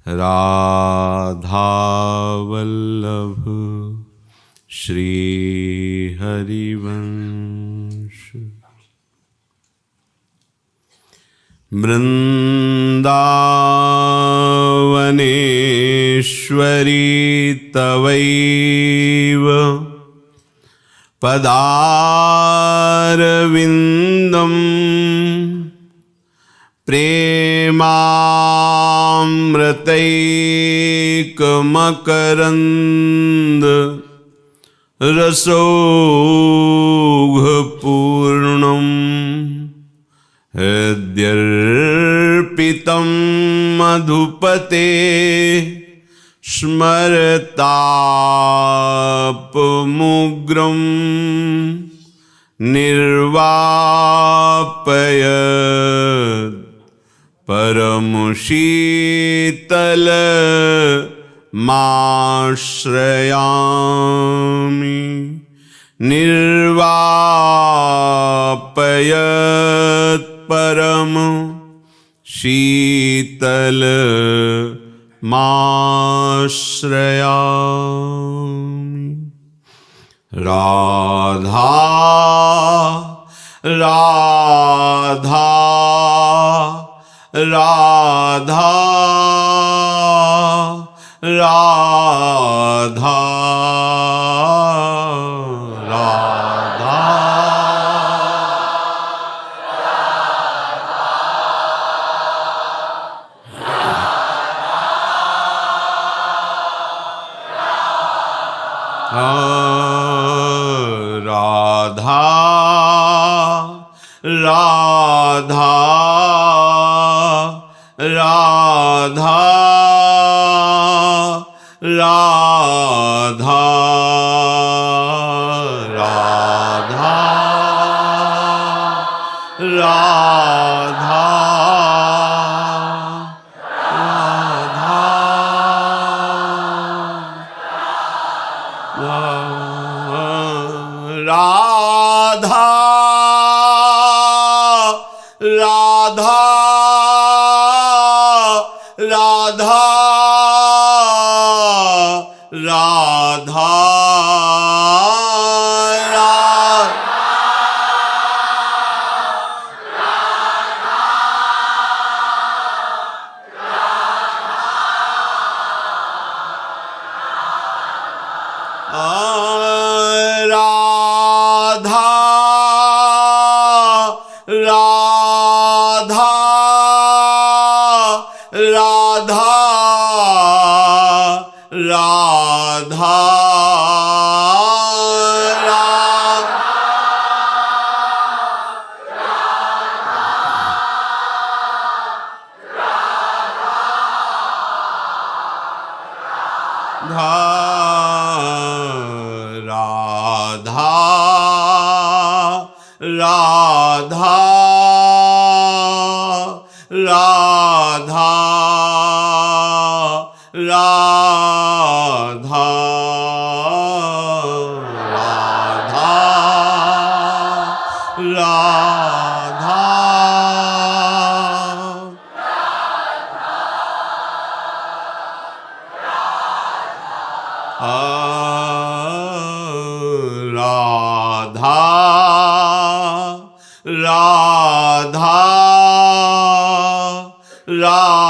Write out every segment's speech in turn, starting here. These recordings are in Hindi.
राधावल्लभ श्री हरिवंश। वृन्दावनेश्वरी तवैव पदारविन्दं प्रेमामृतैकमकरन्द रसौघपूर्णम् हृद्यर्पितं मधुपते स्मरतापमुग्रं निर्वापयत् परमशीतलमाश्रयामि। निर्वापयत् परम शीतलमाश्रयामि। राधा राधा राधा राधा राधा राधा राधा राधा राधा राधा राधा राधा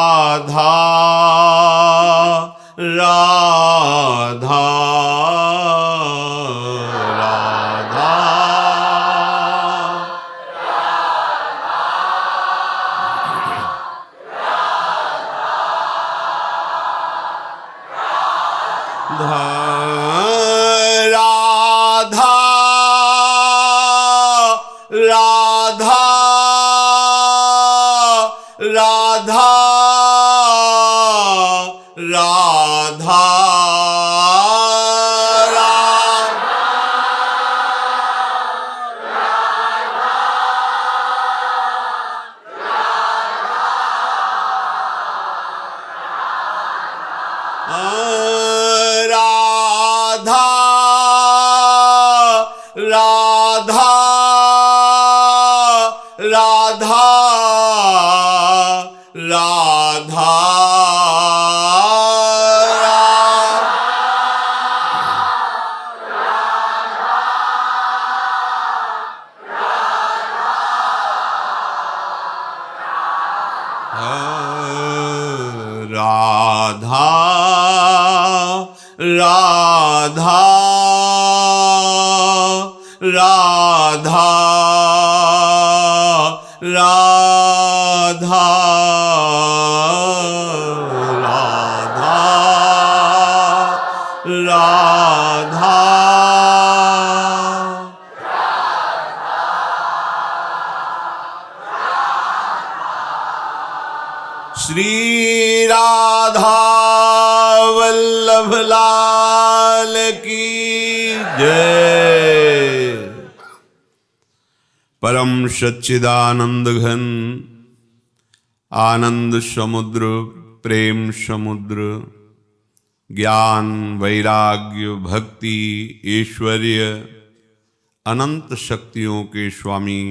राधा राधा राधा राधा राधा राधा राधा राधा राधा राधा राधा श्री राधा वल्लभ लाल की जय। परम सच्चिदानंद घन आनंद समुद्र प्रेम समुद्र ज्ञान वैराग्य भक्ति ऐश्वर्य अनंत शक्तियों के स्वामी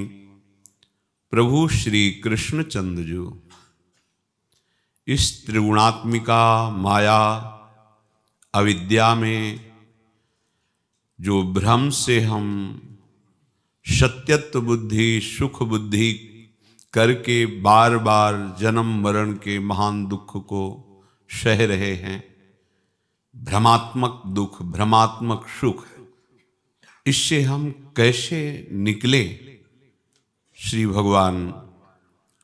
प्रभु श्री कृष्णचंद्र जी इस त्रिगुणात्मिका माया अविद्या में जो भ्रम से हम सत्यत्व बुद्धि सुख बुद्धि करके बार बार जन्म मरण के महान दुख को सह रहे हैं, भ्रमात्मक दुख भ्रमात्मक सुख, इससे हम कैसे निकले? श्री भगवान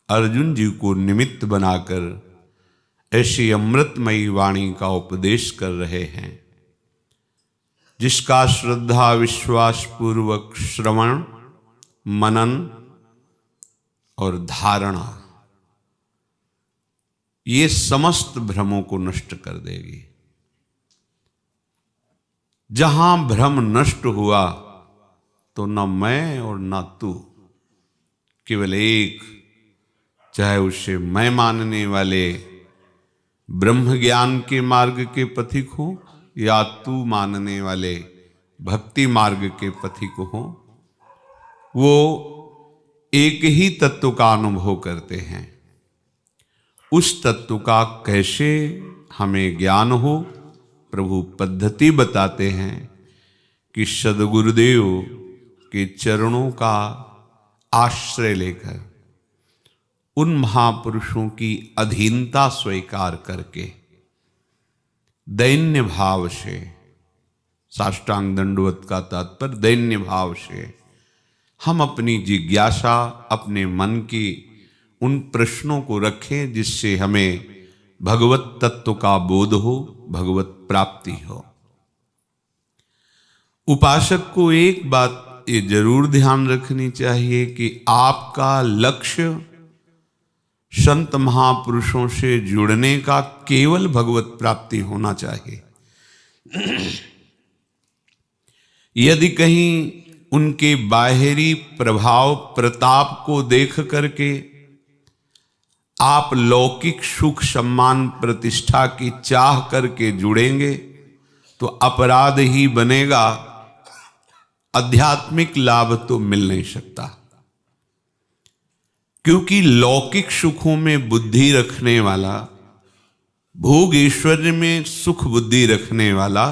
अर्जुन जी को निमित्त बनाकर ऐसी अमृतमयी वाणी का उपदेश कर रहे हैं, जिसका श्रद्धा विश्वास पूर्वक श्रवण मनन और धारणा ये समस्त भ्रमों को नष्ट कर देगी। जहां भ्रम नष्ट हुआ तो न मैं और न तू, केवल एक, चाहे उसे मैं मानने वाले ब्रह्म ज्ञान के मार्ग के पथिक हो या तू मानने वाले भक्ति मार्ग के पथिक हो, वो एक ही तत्व का अनुभव करते हैं। उस तत्व का कैसे हमें ज्ञान हो, प्रभु पद्धति बताते हैं कि सद्गुरुदेव के चरणों का आश्रय लेकर उन महापुरुषों की अधीनता स्वीकार करके दैन्य भाव से, साष्टांग दंडवत का तात्पर्य दैन्य भाव से, हम अपनी जिज्ञासा अपने मन की उन प्रश्नों को रखें जिससे हमें भगवत तत्व का बोध हो, भगवत प्राप्ति हो। उपासक को एक बात ये जरूर ध्यान रखनी चाहिए कि आपका लक्ष्य संत महापुरुषों से जुड़ने का केवल भगवत प्राप्ति होना चाहिए। यदि कहीं उनके बाहरी प्रभाव प्रताप को देख करके आप लौकिक सुख सम्मान प्रतिष्ठा की चाह करके जुड़ेंगे तो अपराध ही बनेगा, आध्यात्मिक लाभ तो मिल नहीं सकता। क्योंकि लौकिक सुखों में बुद्धि रखने वाला, भोग ऐश्वर्य में सुख बुद्धि रखने वाला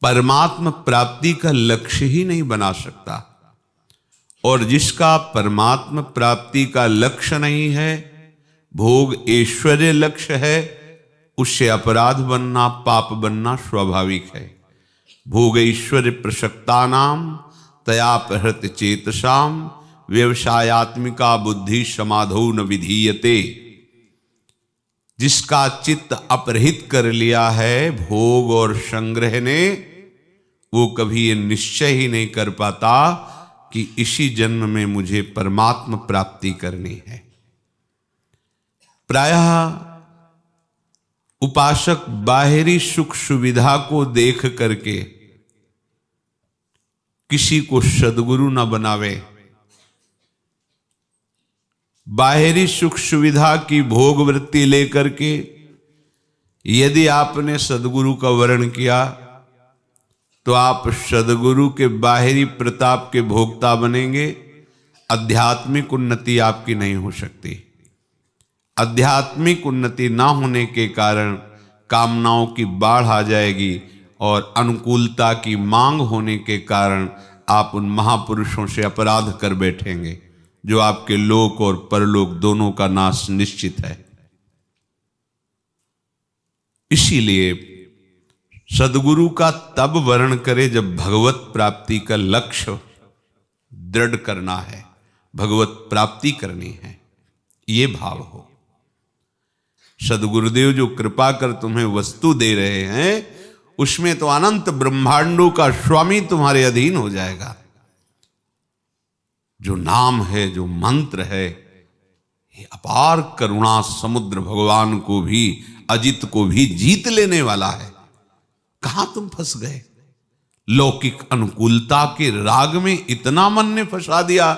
परमात्म प्राप्ति का लक्ष्य ही नहीं बना सकता, और जिसका परमात्म प्राप्ति का लक्ष्य नहीं है, भोग ऐश्वर्य लक्ष्य है, उससे अपराध बनना पाप बनना स्वाभाविक है। भोग ऐश्वर्य प्रसक्तानाम तया प्रहृत चेतसाम व्यवसायात्मिका बुद्धि समाधौ न विधीयते। जिसका चित्त अपहृत कर लिया है भोग और संग्रह ने, वो कभी ये निश्चय ही नहीं कर पाता कि इसी जन्म में मुझे परमात्म प्राप्ति करनी है। प्रायः उपासक बाहरी सुख सुविधा को देख करके किसी को सद्गुरु न बनावे। बाहरी सुख सुविधा की भोग वृत्ति लेकर के यदि आपने सद्गुरु का वर्ण किया तो आप सद्गुरु के बाहरी प्रताप के भोक्ता बनेंगे, आध्यात्मिक उन्नति आपकी नहीं हो सकती। आध्यात्मिक उन्नति ना होने के कारण कामनाओं की बाढ़ आ जाएगी और अनुकूलता की मांग होने के कारण आप उन महापुरुषों से अपराध कर बैठेंगे, जो आपके लोक और परलोक दोनों का नाश निश्चित है। इसीलिए सदगुरु का तब वर्ण करे जब भगवत प्राप्ति का लक्ष्य दृढ़ करना है, भगवत प्राप्ति करनी है, ये भाव हो। सदगुरुदेव जो कृपा कर तुम्हें वस्तु दे रहे हैं उसमें तो अनंत ब्रह्मांडों का स्वामी तुम्हारे अधीन हो जाएगा। जो नाम है, जो मंत्र है, ये अपार करुणा समुद्र भगवान को भी, अजित को भी जीत लेने वाला है। कहां तुम फंस गए? लौकिक अनुकूलता के राग में इतना मन ने फंसा दिया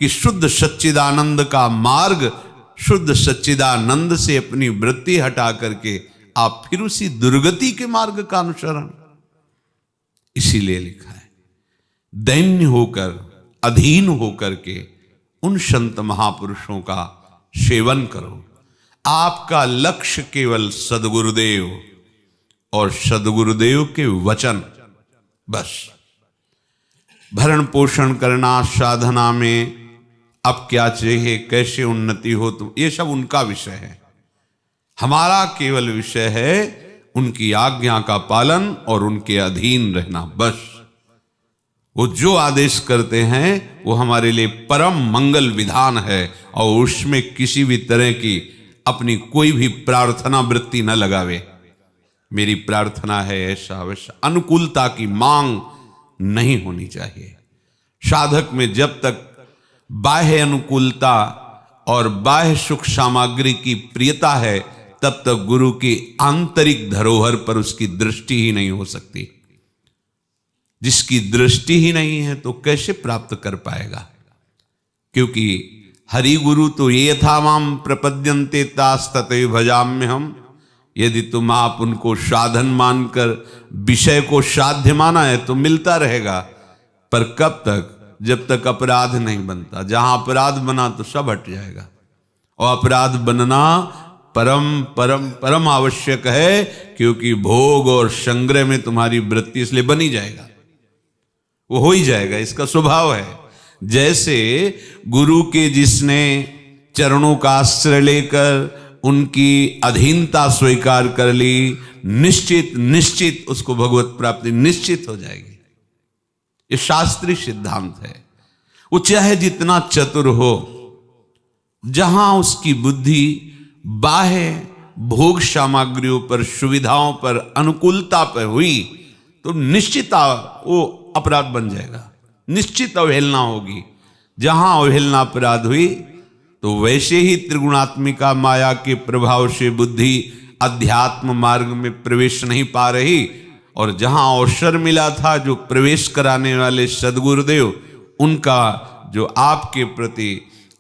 कि शुद्ध सच्चिदानंद का मार्ग, शुद्ध सच्चिदानंद से अपनी वृत्ति हटा करके आप फिर उसी दुर्गति के मार्ग का अनुसरण। इसीलिए लिखा है दैन्य होकर, अधीन होकर के उन संत महापुरुषों का सेवन करो। आपका लक्ष्य केवल सदगुरुदेव और सदगुरुदेव के वचन, बस। भरण पोषण करना, साधना में अब क्या चाहिए, कैसे उन्नति हो, तुम, ये सब उनका विषय है। हमारा केवल विषय है उनकी आज्ञा का पालन और उनके अधीन रहना, बस। वो जो आदेश करते हैं वो हमारे लिए परम मंगल विधान है और उसमें किसी भी तरह की अपनी कोई भी प्रार्थना वृत्ति न लगावे। मेरी प्रार्थना है ऐसा वैसा, अनुकूलता की मांग नहीं होनी चाहिए। साधक में जब तक बाह्य अनुकूलता और बाह्य सुख सामग्री की प्रियता है तब तक गुरु की आंतरिक धरोहर पर उसकी दृष्टि ही नहीं हो सकती। जिसकी दृष्टि ही नहीं है तो कैसे प्राप्त कर पाएगा? क्योंकि हरि गुरु तो ये था माम प्रपद्यन्ते तास्ततैव भजाम्य हम। यदि तुम आप उनको साधन मानकर विषय को साध्य माना है तो मिलता रहेगा, पर कब तक? जब तक अपराध नहीं बनता। जहां अपराध बना तो सब हट जाएगा। और अपराध बनना परम परम परम आवश्यक है, क्योंकि भोग और संग्रह में तुम्हारी वृत्ति इसलिए बनी जाएगा, वो हो ही जाएगा, इसका स्वभाव है। जैसे गुरु के जिसने चरणों का आश्रय लेकर उनकी अधीनता स्वीकार कर ली, निश्चित निश्चित उसको भगवत प्राप्ति निश्चित हो जाएगी। ये शास्त्रीय सिद्धांत है। वो चाहे जितना चतुर हो, जहां उसकी बुद्धि बाह्य भोग सामग्रियों पर, सुविधाओं पर, अनुकूलता पर हुई तो निश्चित वो अपराध बन जाएगा, निश्चित अवहेलना होगी। जहां अवहेलना अपराध हुई तो वैसे ही त्रिगुणात्मिका माया के प्रभाव से बुद्धि अध्यात्म मार्ग में प्रवेश नहीं पा रही। और जहां अवसर मिला था, जो प्रवेश कराने वाले सदगुरुदेव, उनका जो आपके प्रति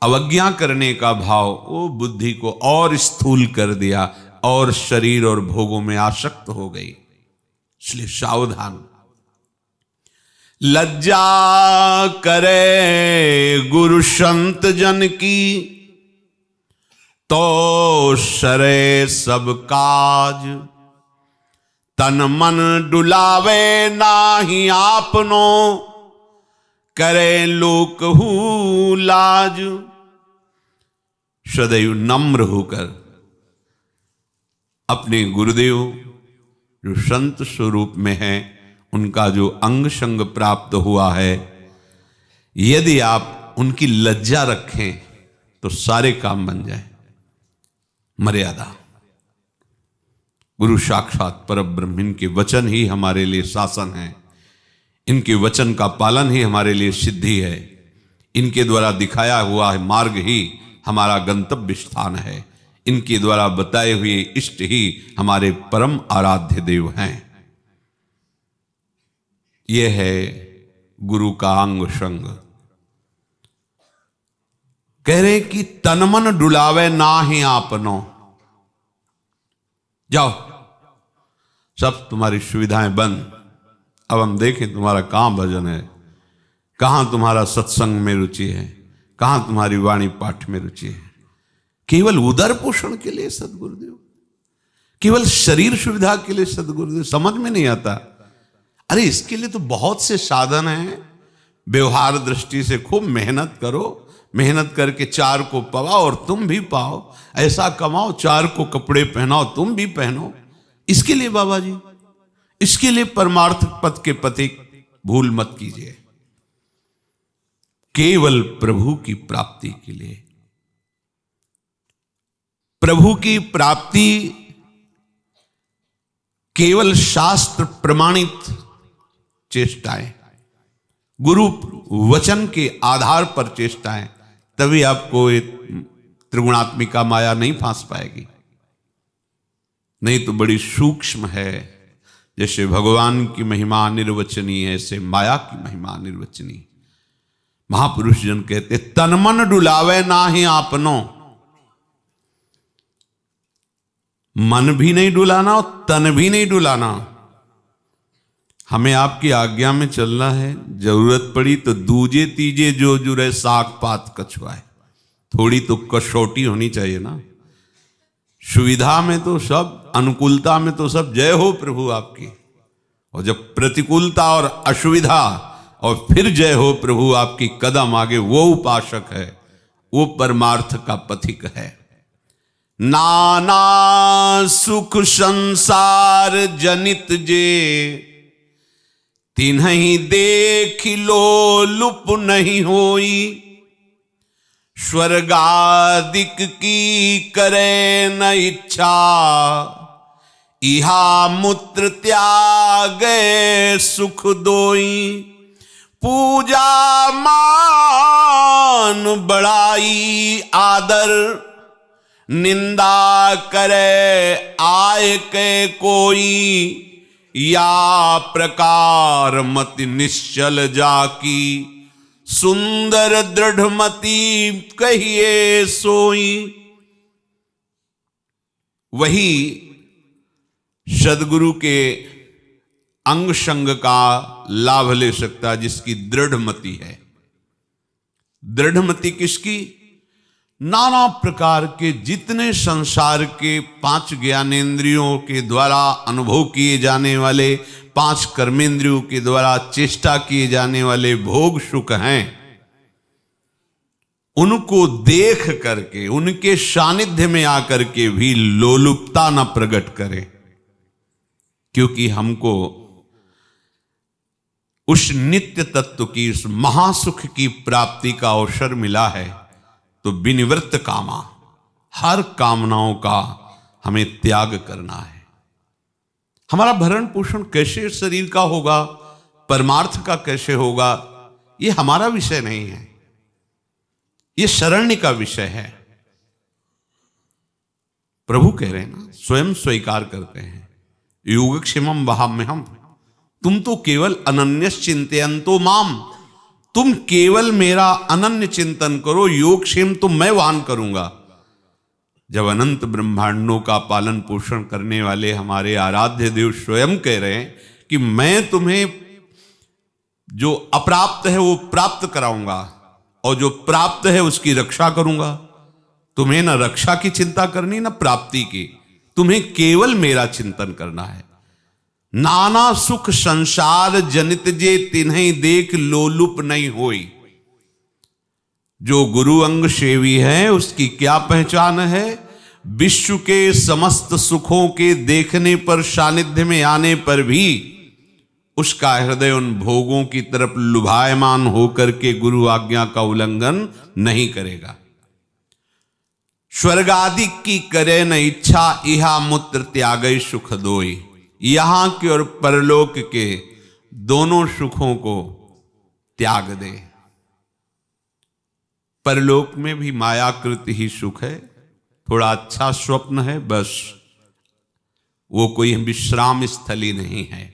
अवज्ञा करने का भाव, वो बुद्धि को और स्थूल कर दिया और शरीर और भोगों में आसक्त हो गई। इसलिए सावधान। लज्जा करे गुरु संत जन की, तो सरे सब काज। तन मन डुलावे नाही आपनो, करे लोक हू लाज। सदैव नम्र होकर अपने गुरुदेव जो संत स्वरूप में है, उनका जो अंग संग प्राप्त हुआ है, यदि आप उनकी लज्जा रखें तो सारे काम बन जाए। मर्यादा। गुरु साक्षात परब्रह्म, इनके वचन ही हमारे लिए शासन है, इनके वचन का पालन ही हमारे लिए सिद्धि है, इनके द्वारा दिखाया हुआ मार्ग ही हमारा गंतव्य स्थान है, इनके द्वारा बताए हुए इष्ट ही हमारे परम आराध्य देव हैं। यह है गुरु का अंग संग। कह रहे कि तन मन डुलावे ना ही आपनो। जाओ, सब तुम्हारी सुविधाएं बंद, अब हम देखें तुम्हारा कहां भजन है, कहां तुम्हारा सत्संग में रुचि है, कहां तुम्हारी वाणी पाठ में रुचि है। केवल उदर पोषण के लिए सदगुरुदेव, केवल शरीर सुविधा के लिए सदगुरुदेव, समझ में नहीं आता। अरे इसके लिए तो बहुत से साधन हैं। व्यवहार दृष्टि से खूब मेहनत करो, मेहनत करके चार को पवाओ और तुम भी पाओ। ऐसा कमाओ, चार को कपड़े पहनाओ, तुम भी पहनो। इसके लिए बाबा जी, इसके लिए परमार्थ पथ के पथिक भूल मत कीजिए, केवल प्रभु की प्राप्ति के लिए। प्रभु की प्राप्ति केवल शास्त्र प्रमाणित चेष्टाएं, गुरु वचन के आधार पर चेष्टाएं, तभी आपको एक त्रिगुणात्मिका माया नहीं फांस पाएगी। नहीं तो बड़ी सूक्ष्म है। जैसे भगवान की महिमा निर्वचनीय है, ऐसे माया की महिमा निर्वचनीय। महापुरुष जन कहते तन मन डुलावे ना ही आपनो, मन भी नहीं डुलाना और तन भी नहीं डुलाना। हमें आपकी आज्ञा में चलना है, जरूरत पड़ी तो दूजे तीजे जो जुरे साग पात कछुआए। थोड़ी तो कसौटी होनी चाहिए ना। सुविधा में तो सब, अनुकूलता में तो सब जय हो प्रभु आपकी, और जब प्रतिकूलता और असुविधा और फिर जय हो प्रभु आपकी कदम आगे, वो उपासक है, वो परमार्थ का पथिक है। नाना सुख संसार जनित जे, तिन्हि देख लो लुप नहीं होई। स्वर्गादिक की करे न इच्छा, इहा मूत्र त्याग सुख दोई। पूजा मान बड़ाई आदर, निंदा करे आय के कोई। या प्रकार मति निश्चल जाकी, सुंदर दृढ़मति कहिए सोई। वही सदगुरु के अंग संग का लाभ ले सकता जिसकी दृढ़मति है। दृढ़मति किसकी? नाना प्रकार के जितने संसार के 5 ज्ञानेंद्रियों के द्वारा अनुभव किए जाने वाले, 5 कर्मेंद्रियों के द्वारा चेष्टा किए जाने वाले भोग सुख हैं, उनको देख करके, उनके सानिध्य में आकर के भी लोलुपता न प्रकट करे। क्योंकि हमको उस नित्य तत्व की, उस महासुख की प्राप्ति का अवसर मिला है, तो विनिवृत्त कामा, हर कामनाओं का हमें त्याग करना है। हमारा भरण पोषण कैसे शरीर का होगा, परमार्थ का कैसे होगा, ये हमारा विषय नहीं है, ये शरण्य का विषय है। प्रभु कह रहे हैं ना, स्वयं स्वीकार करते हैं, योगक्षेमम वहाम्यहम्, तुम तो केवल अनन्य चिंतयन्तो माम, तुम केवल मेरा अनन्य चिंतन करो, योगक्षेम तो मैं वहन करूंगा। जब अनंत ब्रह्मांडों का पालन पोषण करने वाले हमारे आराध्य देव स्वयं कह रहे हैं कि मैं तुम्हें जो अप्राप्त है वो प्राप्त कराऊंगा, और जो प्राप्त है उसकी रक्षा करूंगा। तुम्हें न रक्षा की चिंता करनी, न प्राप्ति की, तुम्हें केवल मेरा चिंतन करना है। नाना सुख संसार जनित जे, तिन्हि देख लोलुप नहीं होई। जो गुरु अंग सेवी है उसकी क्या पहचान है? विश्व के समस्त सुखों के देखने पर, सानिध्य में आने पर भी उसका हृदय उन भोगों की तरफ लुभायमान होकर के गुरु आज्ञा का उल्लंघन नहीं करेगा। स्वर्गादि की करे न इच्छा, इहा मूत्र त्यागई सुख दोई। यहां के और परलोक के दोनों सुखों को त्याग दे। परलोक में भी मायाकृत ही सुख है, थोड़ा अच्छा स्वप्न है, बस वो कोई विश्राम स्थली नहीं है।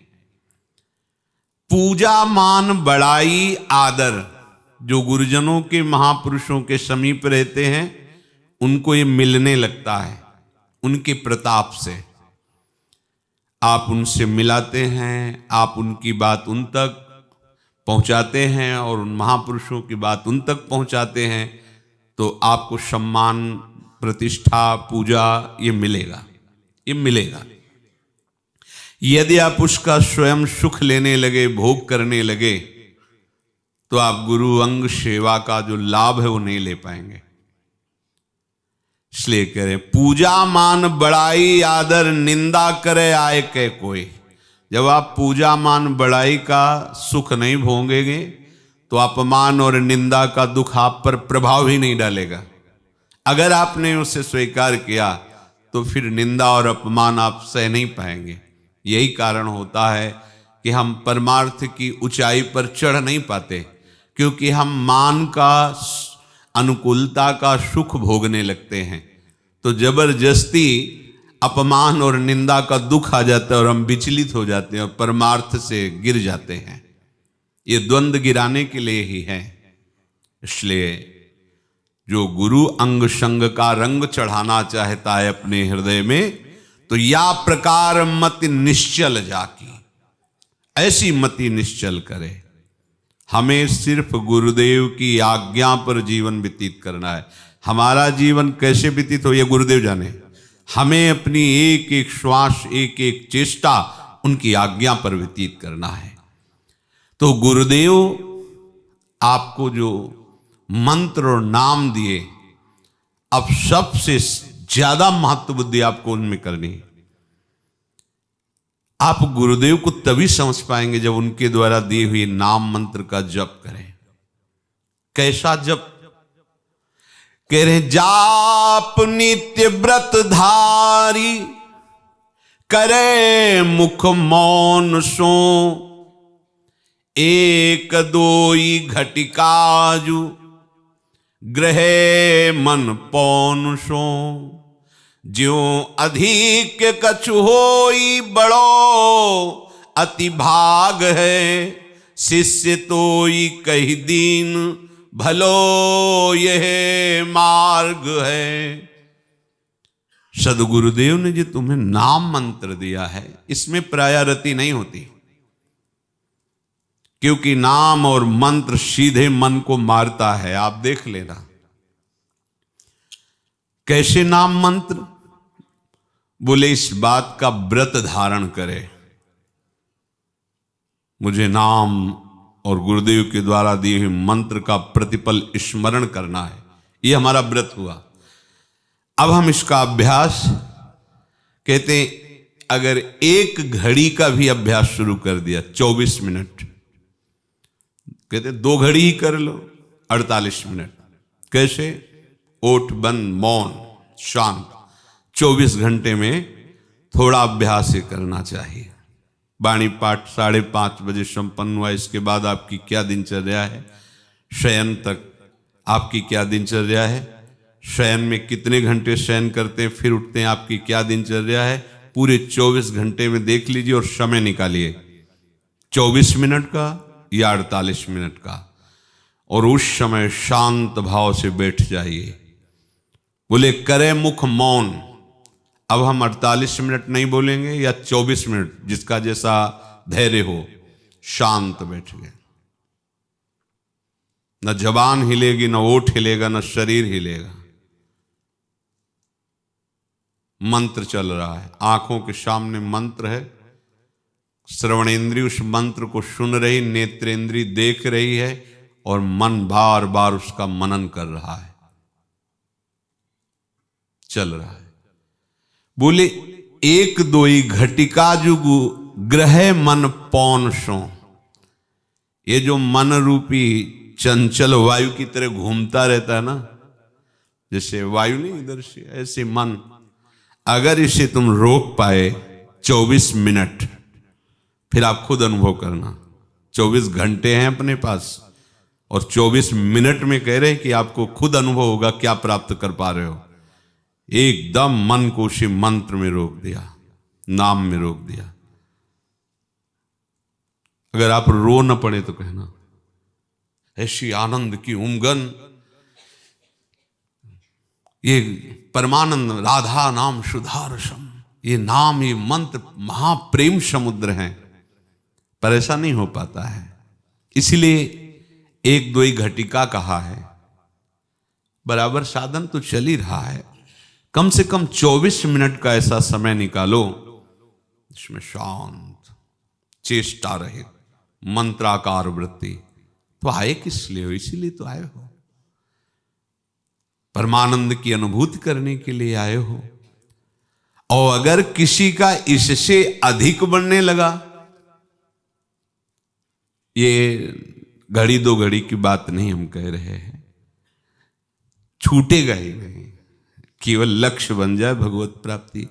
पूजा मान बड़ाई आदर, जो गुरुजनों के, महापुरुषों के समीप रहते हैं उनको ये मिलने लगता है उनके प्रताप से। आप उनसे मिलाते हैं, आप उनकी बात उन तक पहुंचाते हैं और उन महापुरुषों की बात उन तक पहुंचाते हैं, तो आपको सम्मान, प्रतिष्ठा, पूजा ये मिलेगा, ये मिलेगा। यदि आप उसका स्वयं सुख लेने लगे, भोग करने लगे, तो आप गुरु अंग सेवा का जो लाभ है वो नहीं ले पाएंगे। इसलिए कह रहे पूजा मान बड़ाई आदर निंदा करे आए के कोई। जब आप पूजा मान बड़ाई का सुख नहीं भोगेंगे तो अपमान और निंदा का दुख आप पर प्रभाव ही नहीं डालेगा। अगर आपने उसे स्वीकार किया तो फिर निंदा और अपमान आप सह नहीं पाएंगे। यही कारण होता है कि हम परमार्थ की ऊंचाई पर चढ़ नहीं पाते, क्योंकि हम मान का अनुकूलता का सुख भोगने लगते हैं। तो जबरदस्ती अपमान और निंदा का दुख आ जाता है और हम विचलित हो जाते हैं और परमार्थ से गिर जाते हैं। ये द्वंद्व गिराने के लिए ही है। इसलिए जो गुरु अंग संग का रंग चढ़ाना चाहता है अपने हृदय में, तो या प्रकार मति निश्चल जाकी, ऐसी मति निश्चल करे। हमें सिर्फ गुरुदेव की आज्ञा पर जीवन व्यतीत करना है। हमारा जीवन कैसे व्यतीत हो ये गुरुदेव जाने। हमें अपनी एक एक श्वास, एक एक चेष्टा उनकी आज्ञा पर व्यतीत करना है। तो गुरुदेव आपको जो मंत्र और नाम दिए, अब सबसे ज्यादा महत्व बुद्धि आपको उनमें करनी है। आप गुरुदेव को तभी समझ पाएंगे जब उनके द्वारा दिए हुए नाम मंत्र का जप करें। कैसा जप? कह रहे जाप नित्य व्रत धारी, करे मुख मौन सो, एक दोई घटिकाजु, ग्रहे मन पौन सो, ज्यों अधिक कछु होई बड़ो, अति भाग है, शिष्य तोई कही दीन, भलो यह मार्ग है। सदगुरुदेव ने जो तुम्हें नाम मंत्र दिया है, इसमें प्रायारति नहीं होती, क्योंकि नाम और मंत्र सीधे मन को मारता है। आप देख लेना कैसे नाम मंत्र। बोले इस बात का व्रत धारण करे, मुझे नाम और गुरुदेव के द्वारा दिए हुए मंत्र का प्रतिपल स्मरण करना है। ये हमारा व्रत हुआ। अब हम इसका अभ्यास, कहते हैं अगर एक घड़ी का भी अभ्यास शुरू कर दिया, 24 मिनट, कहते 2 घड़ी ही कर लो, 48 मिनट। कैसे? ओठ बंद, मौन, शांत, 24 घंटे में थोड़ा अभ्यास ही करना चाहिए। वाणी पाठ 5:30 बजे संपन्न हुआ, इसके बाद आपकी क्या दिनचर्या है, शयन तक आपकी क्या दिनचर्या है, शयन में कितने घंटे शयन करते हैं फिर उठते हैं, आपकी क्या दिनचर्या है, पूरे 24 घंटे में देख लीजिए और समय निकालिए, 24 मिनट का या 48 मिनट का, और उस समय शांत भाव से बैठ जाइए। बोले करे मुख मौन। अब हम 48 मिनट नहीं बोलेंगे या 24 मिनट, जिसका जैसा धैर्य हो, शांत बैठ गए। न जबान हिलेगी, न ओठ हिलेगा, न शरीर हिलेगा। मंत्र चल रहा है, आंखों के सामने मंत्र है, श्रवणेंद्री उस मंत्र को सुन रही, नेत्रेंद्री देख रही है, और मन बार बार उसका मनन कर रहा है, चल रहा है। बोले एक दोई घटिका जुगु, ग्रह मन पौन सो। ये जो मन रूपी चंचल वायु की तरह घूमता रहता है ना, जैसे वायु नहीं इधर से, ऐसे मन, अगर इसे तुम रोक पाए 24 मिनट, फिर आप खुद अनुभव करना। 24 घंटे हैं अपने पास और 24 मिनट में कह रहे हैं कि आपको खुद अनुभव होगा क्या प्राप्त कर पा रहे हो। एकदम मन को उसी मंत्र में रोक दिया, नाम में रोक दिया। अगर आप रो न पड़े तो कहना, ऐसी आनंद की उमगन, ये परमानंद राधा नाम सुधारसम, ये नाम, ये मंत्र महाप्रेम समुद्र हैं, पर ऐसा नहीं हो पाता है। इसलिए एक दोई घटिका कहा है, बराबर साधन तो चल ही रहा है, कम से कम 24 मिनट का ऐसा समय निकालो जिसमें शांत चेष्टा रहे, मंत्राकार वृत्ति। तो आए किस लिए हो? इसीलिए तो आए हो। परमानंद की अनुभूति करने के लिए आए हो। और अगर किसी का इससे अधिक बढ़ने लगा, ये घड़ी दो घड़ी की बात नहीं हम कह रहे हैं, छूटेगा ही नहीं, केवल लक्ष्य बन जाए भगवत प्राप्ति।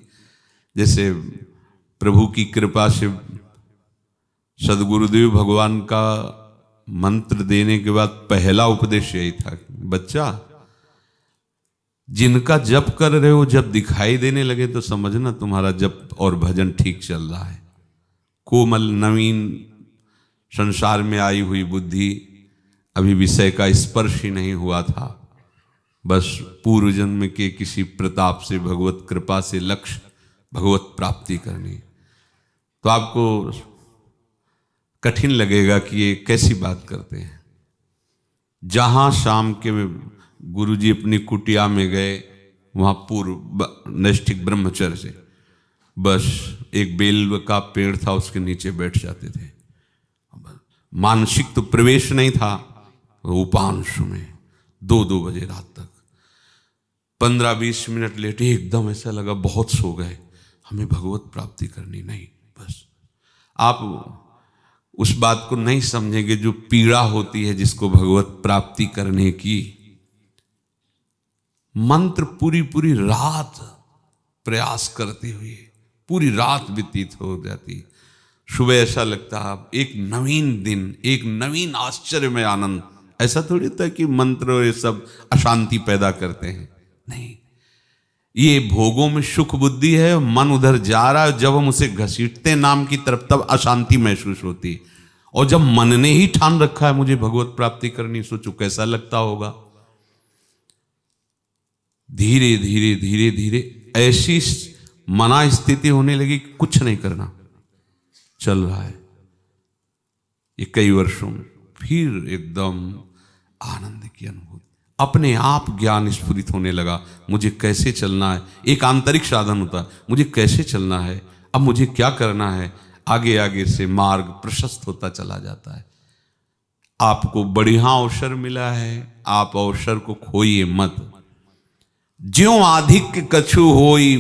जैसे प्रभु की कृपा से सदगुरुदेव भगवान का मंत्र देने के बाद पहला उपदेश यही था, बच्चा जिनका जप कर रहे हो जब दिखाई देने लगे तो समझना तुम्हारा जप और भजन ठीक चल रहा है। कोमल नवीन संसार में आई हुई बुद्धि, अभी विषय का स्पर्श ही नहीं हुआ था, बस पूर्व जन्म के किसी प्रताप से भगवत कृपा से लक्ष्य भगवत प्राप्ति करनी। तो आपको कठिन लगेगा कि ये कैसी बात करते हैं। जहां शाम के गुरुजी अपनी कुटिया में गए, वहां पूर्व नैष्ठिक ब्रह्मचर्य से बस एक बेल का पेड़ था, उसके नीचे बैठ जाते थे। मानसिक तो प्रवेश नहीं था, उपांशु में 2-2 बजे रात तक 15-20 मिनट लेटे, एकदम ऐसा लगा बहुत सो गए, हमें भगवत प्राप्ति करनी नहीं। बस आप उस बात को नहीं समझेंगे जो पीड़ा होती है जिसको भगवत प्राप्ति करने की। मंत्र पूरी पूरी रात प्रयास करते हुए पूरी रात व्यतीत हो जाती, सुबह ऐसा लगता है एक नवीन दिन, एक नवीन आश्चर्य में आनंद। ऐसा थोड़ी था कि मंत्र ये सब अशांति पैदा करते हैं, नहीं, ये भोगों में सुख बुद्धि है, मन उधर जा रहा है, जब हम उसे घसीटते नाम की तरफ तब अशांति महसूस होती। और जब मन ने ही ठान रखा है मुझे भगवत प्राप्ति करनी, सोचो कैसा लगता होगा। धीरे धीरे धीरे धीरे ऐसी मना स्थिति होने लगी, कुछ नहीं करना, चल रहा है। ये कई वर्षों में फिर एकदम आनंद की अनुभूति, अपने आप ज्ञान स्फुरित होने लगा, मुझे कैसे चलना है। एक आंतरिक साधन होता है, मुझे कैसे चलना है, अब मुझे क्या करना है। आगे आगे से मार्ग प्रशस्त होता चला जाता है। आपको बढ़िया अवसर मिला है, आप अवसर को खोइए मत। ज्यों अधिक कछु होई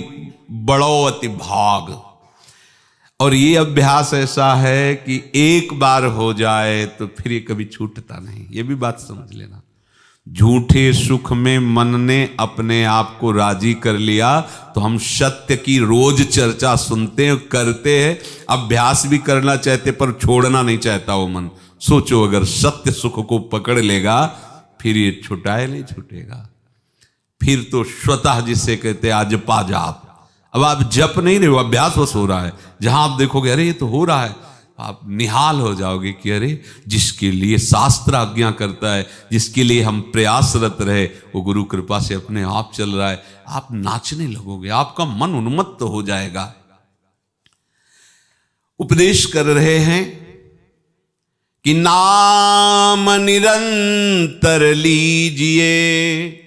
बड़ो अति भाग। और ये अभ्यास ऐसा है कि एक बार हो जाए तो फिर ये कभी छूटता नहीं, ये भी बात समझ लेना। झूठे सुख में मन ने अपने आप को राजी कर लिया तो हम सत्य की रोज चर्चा सुनते हैं, करते हैं, अभ्यास भी करना चाहते पर छोड़ना नहीं चाहता वो मन। सोचो अगर सत्य सुख को पकड़ लेगा फिर ये छुटाए नहीं छूटेगा, फिर तो स्वतः जिसे कहते आज पा जाप। अब आप जप नहीं रहे हो, अभ्यास बस हो रहा है। जहां आप देखोगे अरे ये तो हो रहा है, आप निहाल हो जाओगे कि अरे जिसके लिए शास्त्र आज्ञा करता है, जिसके लिए हम प्रयासरत रहे, वो गुरु कृपा से अपने आप चल रहा है। आप नाचने लगोगे, आपका मन उन्मत्त हो जाएगा। उपदेश कर रहे हैं कि नाम निरंतर लीजिए,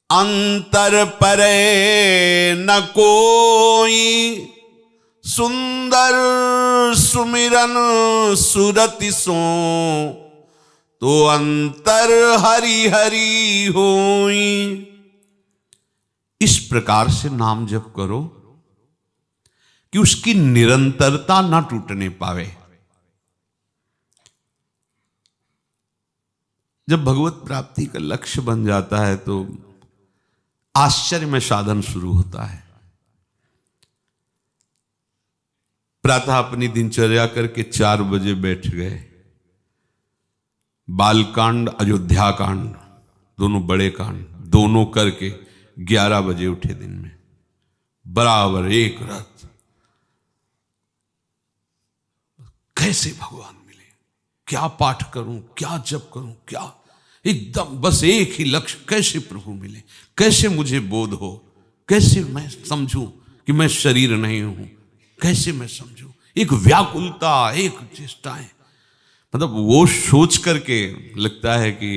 अंतर परे न कोई, सुंदर सुमिरन सुरति सो, तो अंतर हरि हरि होई। इस प्रकार से नाम जप करो कि उसकी निरंतरता ना टूटने पावे। जब भगवत प्राप्ति का लक्ष्य बन जाता है तो आश्चर्य में साधन शुरू होता है। प्रातः अपनी दिनचर्या करके 4 बजे बैठ गए, बालकांड अयोध्या कांड दोनों बड़े कांड दोनों करके 11 बजे उठे दिन में, बराबर एक रात। कैसे भगवान मिले, क्या पाठ करूं, क्या जप करूं, क्या एकदम बस एक ही लक्ष्य, कैसे प्रभु मिले, कैसे मुझे बोध हो, कैसे मैं समझूं कि मैं शरीर नहीं हूं, कैसे मैं समझूं। एक व्याकुलता, एक चेष्टाएं, मतलब वो सोच करके लगता है कि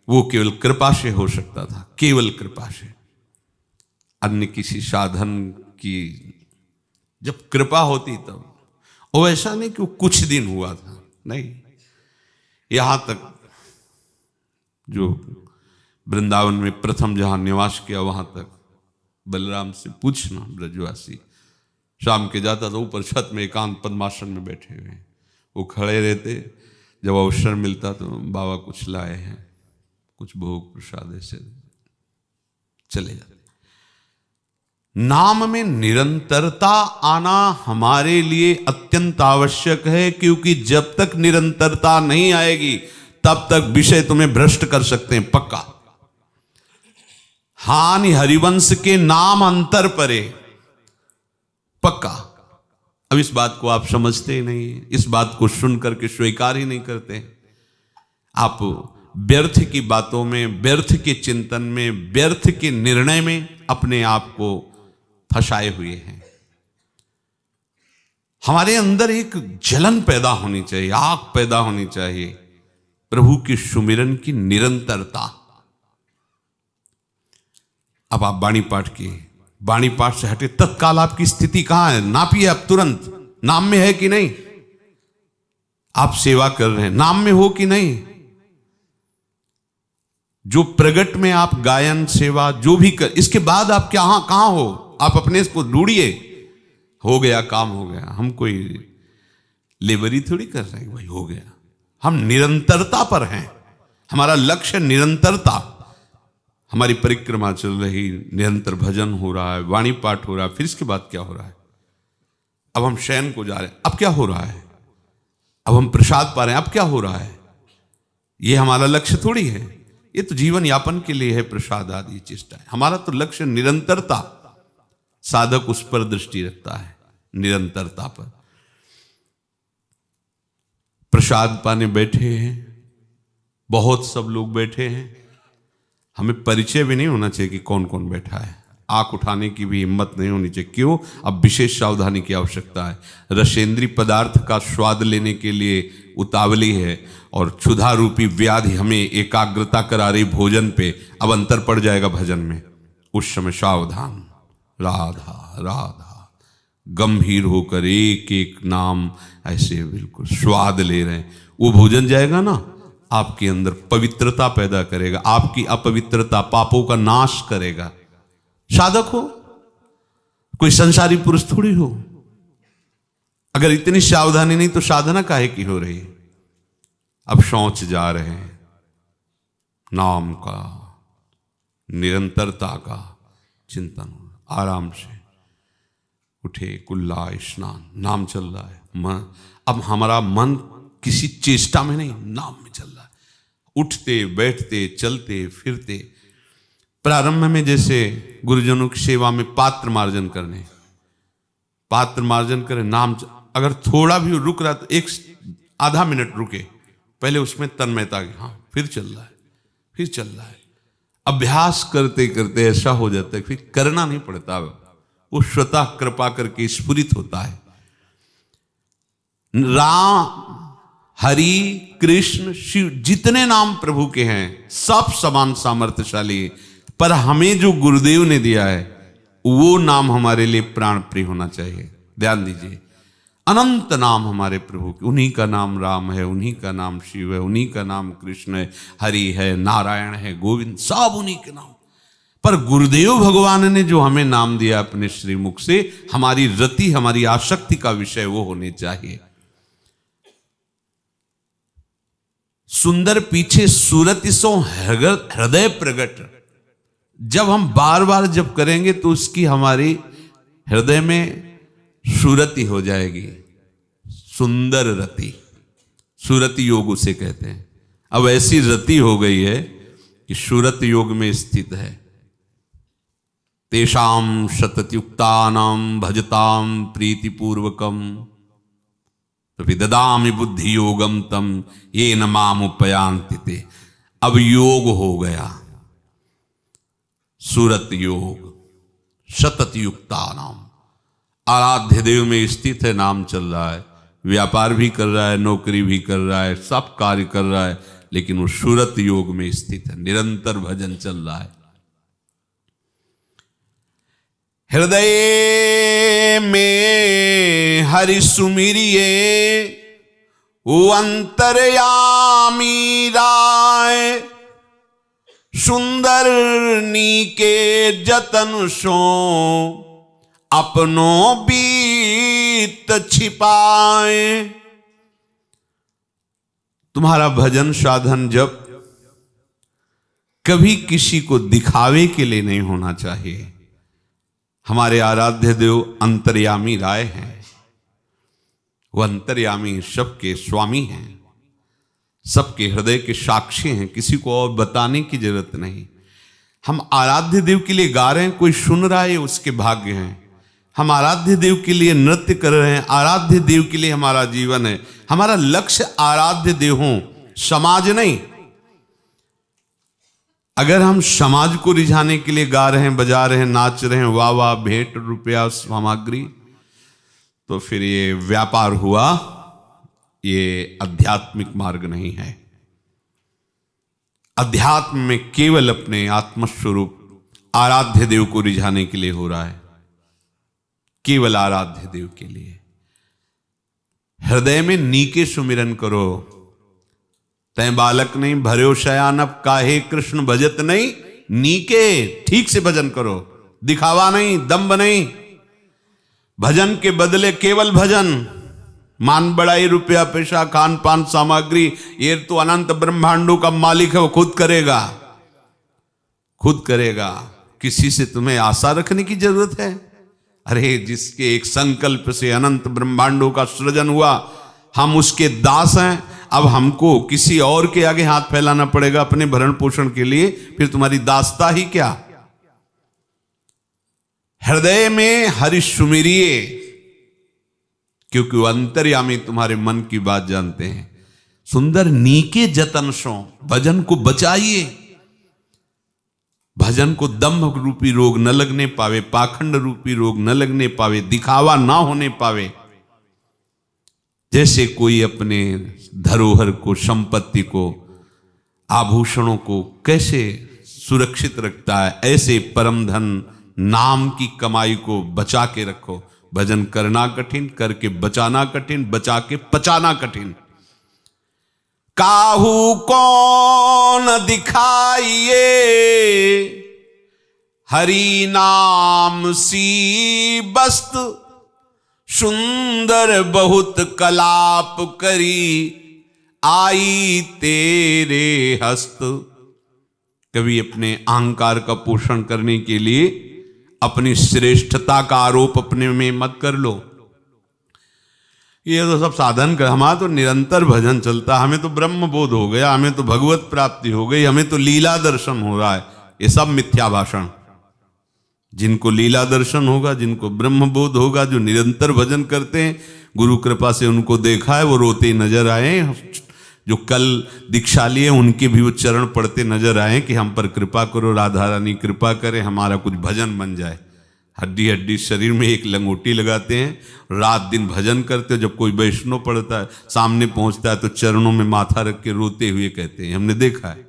वो केवल कृपा से हो सकता था, केवल कृपा से। अन्य किसी साधन की जब कृपा होती तब, और ऐसा नहीं कि वो कुछ दिन हुआ था, नहीं, यहां तक जो वृंदावन में प्रथम जहां निवास किया वहां तक बलराम से पूछना, ब्रजवासी शाम के जाता तो ऊपर छत में एकांत पद्मासन में बैठे हुए, वो खड़े रहते, जब अवसर मिलता तो बाबा कुछ लाए हैं, कुछ भोग प्रसाद ऐसे चले जाते। नाम में निरंतरता आना हमारे लिए अत्यंत आवश्यक है, क्योंकि जब तक निरंतरता नहीं आएगी तब तक विषय तुम्हें भ्रष्ट कर सकते हैं, पक्का। हानि हरिवंश के नाम अंतर परे, पक्का। अब इस बात को आप समझते ही नहीं, इस बात को सुन करके स्वीकार ही नहीं करते। आप व्यर्थ की बातों में, व्यर्थ के चिंतन में, व्यर्थ के निर्णय में अपने आप को फंसाए हुए हैं। हमारे अंदर एक जलन पैदा होनी चाहिए, आग पैदा होनी चाहिए, प्रभु के सुमिरन की निरंतरता। अब आप वाणी पाठ किए, वाणी पाठ से हटे तत्काल आपकी स्थिति कहां है, नापिए आप तुरंत, नाम में है कि नहीं। आप सेवा कर रहे हैं, नाम में हो कि नहीं। जो प्रगट में आप गायन सेवा जो भी कर, इसके बाद आप कहां हो, आप अपने को ढूंढिए। हो गया काम, हो गया, हम कोई लेबरी थोड़ी कर रहे हैं भाई, हो गया। हम निरंतरता पर हैं, हमारा लक्ष्य निरंतरता। हमारी परिक्रमा चल रही, निरंतर भजन हो रहा है, वाणी पाठ हो रहा है, फिर इसके बाद क्या हो रहा है। अब हम शयन को जा रहे हैं, अब क्या हो रहा है। अब हम प्रसाद पा रहे हैं, अब क्या हो रहा है। ये हमारा लक्ष्य थोड़ी है, ये तो जीवन यापन के लिए है प्रसाद आदि चेष्टा। हमारा तो लक्ष्य निरंतरता। साधक उस पर दृष्टि रखता है, निरंतरता पर। प्रसाद पाने बैठे हैं, बहुत सब लोग बैठे हैं, हमें परिचय भी नहीं होना चाहिए कि कौन कौन बैठा है। आंख उठाने की भी हिम्मत नहीं होनी चाहिए। क्यों? अब विशेष सावधानी की आवश्यकता है। रसेंद्री पदार्थ का स्वाद लेने के लिए उतावली है, और क्षुधा रूपी व्याधि हमें एकाग्रता करा रही भोजन पे। अब अंतर पड़ जाएगा भजन में, उस समय सावधान। राधा राधा गंभीर होकर एक एक नाम ऐसे बिल्कुल स्वाद ले रहे हैं। वो भोजन जाएगा ना, आपके अंदर पवित्रता पैदा करेगा, आपकी अपवित्रता पापों का नाश करेगा। साधक हो, कोई संसारी पुरुष थोड़ी हो। अगर इतनी सावधानी नहीं तो साधना काहे की हो रही है। अब शौच जा रहे हैं, नाम का, निरंतरता का चिंतन। आराम से उठे, कुल्ला स्नान, नाम चल रहा है। मन, अब हमारा मन किसी चेष्टा में नहीं, नाम में चल रहा है। उठते बैठते चलते फिरते। प्रारंभ में जैसे गुरुजनों की सेवा में पात्र मार्जन करने, पात्र मार्जन करें, नाम अगर थोड़ा भी रुक रहा तो एक आधा मिनट रुके, पहले उसमें तन्मयता की, हाँ फिर चल रहा है, फिर चल रहा है। अभ्यास करते करते ऐसा हो जाता है फिर करना नहीं पड़ता, वो स्वतः कृपा करके स्फुरित होता है। राम, हरि, कृष्ण, शिव, जितने नाम प्रभु के हैं सब समान सामर्थ्यशाली, पर हमें जो गुरुदेव ने दिया है वो नाम हमारे लिए प्राण प्रिय होना चाहिए। ध्यान दीजिए, अनंत नाम हमारे प्रभु के, उन्हीं का नाम राम है, उन्हीं का नाम शिव है, उन्हीं का नाम कृष्ण है, हरि है, नारायण है, गोविंद, सब उन्हीं के नाम। पर गुरुदेव भगवान ने जो हमें नाम दिया अपने श्रीमुख से, हमारी रति, हमारी आसक्ति का विषय वो होने चाहिए। सुंदर पीछे सूरति सो हृदय प्रगट। जब हम बार बार जब करेंगे तो उसकी हमारी हृदय में सुरति हो जाएगी, सुंदर रति, सुरति योग उसे कहते हैं। अब ऐसी रति हो गई है कि सुरत योग में स्थित है। तेषाम शतयुक्तानां भजताम प्रीतिपूर्वकम विददामि बुद्धि योगम तम ये न माम उपयांति ते। अब योग हो गया, सूरत योग, शतत युक्तानाम, आराध्य देव में स्थित है, नाम चल रहा है, व्यापार भी कर रहा है, नौकरी भी कर रहा है, सब कार्य कर रहा है, लेकिन वो सूरत योग में स्थित है, निरंतर भजन चल रहा है। हृदय में हरि सुमिरिये वो अंतर्यामी राय, सुंदर नीके जतन सो अपनो बीत छिपाए। तुम्हारा भजन साधन जब कभी किसी को दिखावे के लिए नहीं होना चाहिए। हमारे आराध्य देव अंतर्यामी राय हैं, वो अंतर्यामी सबके स्वामी हैं, सबके हृदय के साक्षी हैं, किसी को और बताने की जरूरत नहीं। हम आराध्य देव के लिए गा रहे हैं, कोई सुन रहा है उसके भाग्य हैं। हम आराध्य देव के लिए नृत्य कर रहे हैं, आराध्य देव के लिए हमारा जीवन है। हमारा लक्ष्य आराध्य देव हो, समाज नहीं। अगर हम समाज को रिझाने के लिए गा रहे हैं, बजा रहे हैं, नाच रहे हैं, वाह वाह, भेंट रुपया सामग्री, तो फिर ये व्यापार हुआ, ये आध्यात्मिक मार्ग नहीं है। अध्यात्म में केवल अपने आत्मस्वरूप आराध्य देव को रिझाने के लिए हो रहा है, केवल आराध्य देव के लिए। हृदय में नीके सुमिरन करो, तय बालक नहीं भर्यो शयानब, काहे कृष्ण भजत नहीं नीके। ठीक से भजन करो, दिखावा नहीं, दंभ नहीं। भजन के बदले केवल भजन, मान बड़ाई, रुपया पैसा, खान पान सामग्री, ये तो अनंत ब्रह्मांडों का मालिक है, वो खुद करेगा, खुद करेगा। किसी से तुम्हें आशा रखने की जरूरत है? अरे जिसके एक संकल्प से अनंत ब्रह्मांडों का सृजन हुआ, हम उसके दास हैं। अब हमको किसी और के आगे हाथ फैलाना पड़ेगा अपने भरण पोषण के लिए, फिर तुम्हारी दासता ही क्या। हृदय में हरि सुमिरिए, क्योंकि वो अंतर्यामी तुम्हारे मन की बात जानते हैं। सुंदर नीके जतन सो, भजन को बचाइए। भजन को दंभ रूपी रोग न लगने पावे, पाखंड रूपी रोग न लगने पावे, दिखावा ना होने पावे। जैसे कोई अपने धरोहर को, संपत्ति को, आभूषणों को कैसे सुरक्षित रखता है, ऐसे परम धन नाम की कमाई को बचा के रखो। भजन करना कठिन, करके बचाना कठिन, बचा के पचाना कठिन। काहू कौन दिखाइए हरि नाम सी बस्त, सुंदर बहुत कलाप करी आई तेरे हस्त। कभी अपने अहंकार का पोषण करने के लिए अपनी श्रेष्ठता का आरोप अपने में मत कर लो। ये तो सब साधन कर, हमारा तो निरंतर भजन चलता, हमें तो ब्रह्म बोध हो गया, हमें तो भगवत प्राप्ति हो गई, हमें तो लीला दर्शन हो रहा है। ये सब मिथ्या भाषण। जिनको लीला दर्शन होगा, जिनको ब्रह्म बोध होगा, जो निरंतर भजन करते हैं, गुरु कृपा से उनको देखा है, वो रोते नजर आए। जो कल दीक्षा लिए उनके भी वो चरण पड़ते नजर आए कि हम पर कृपा करो, राधा रानी कृपा करे, हमारा कुछ भजन बन जाए। हड्डी हड्डी शरीर में एक लंगोटी लगाते हैं, रात दिन भजन करते हैं। जब कोई वैष्णव पड़ता है, सामने पहुंचता है, तो चरणों में माथा रख के रोते हुए कहते हैं, हमने देखा है,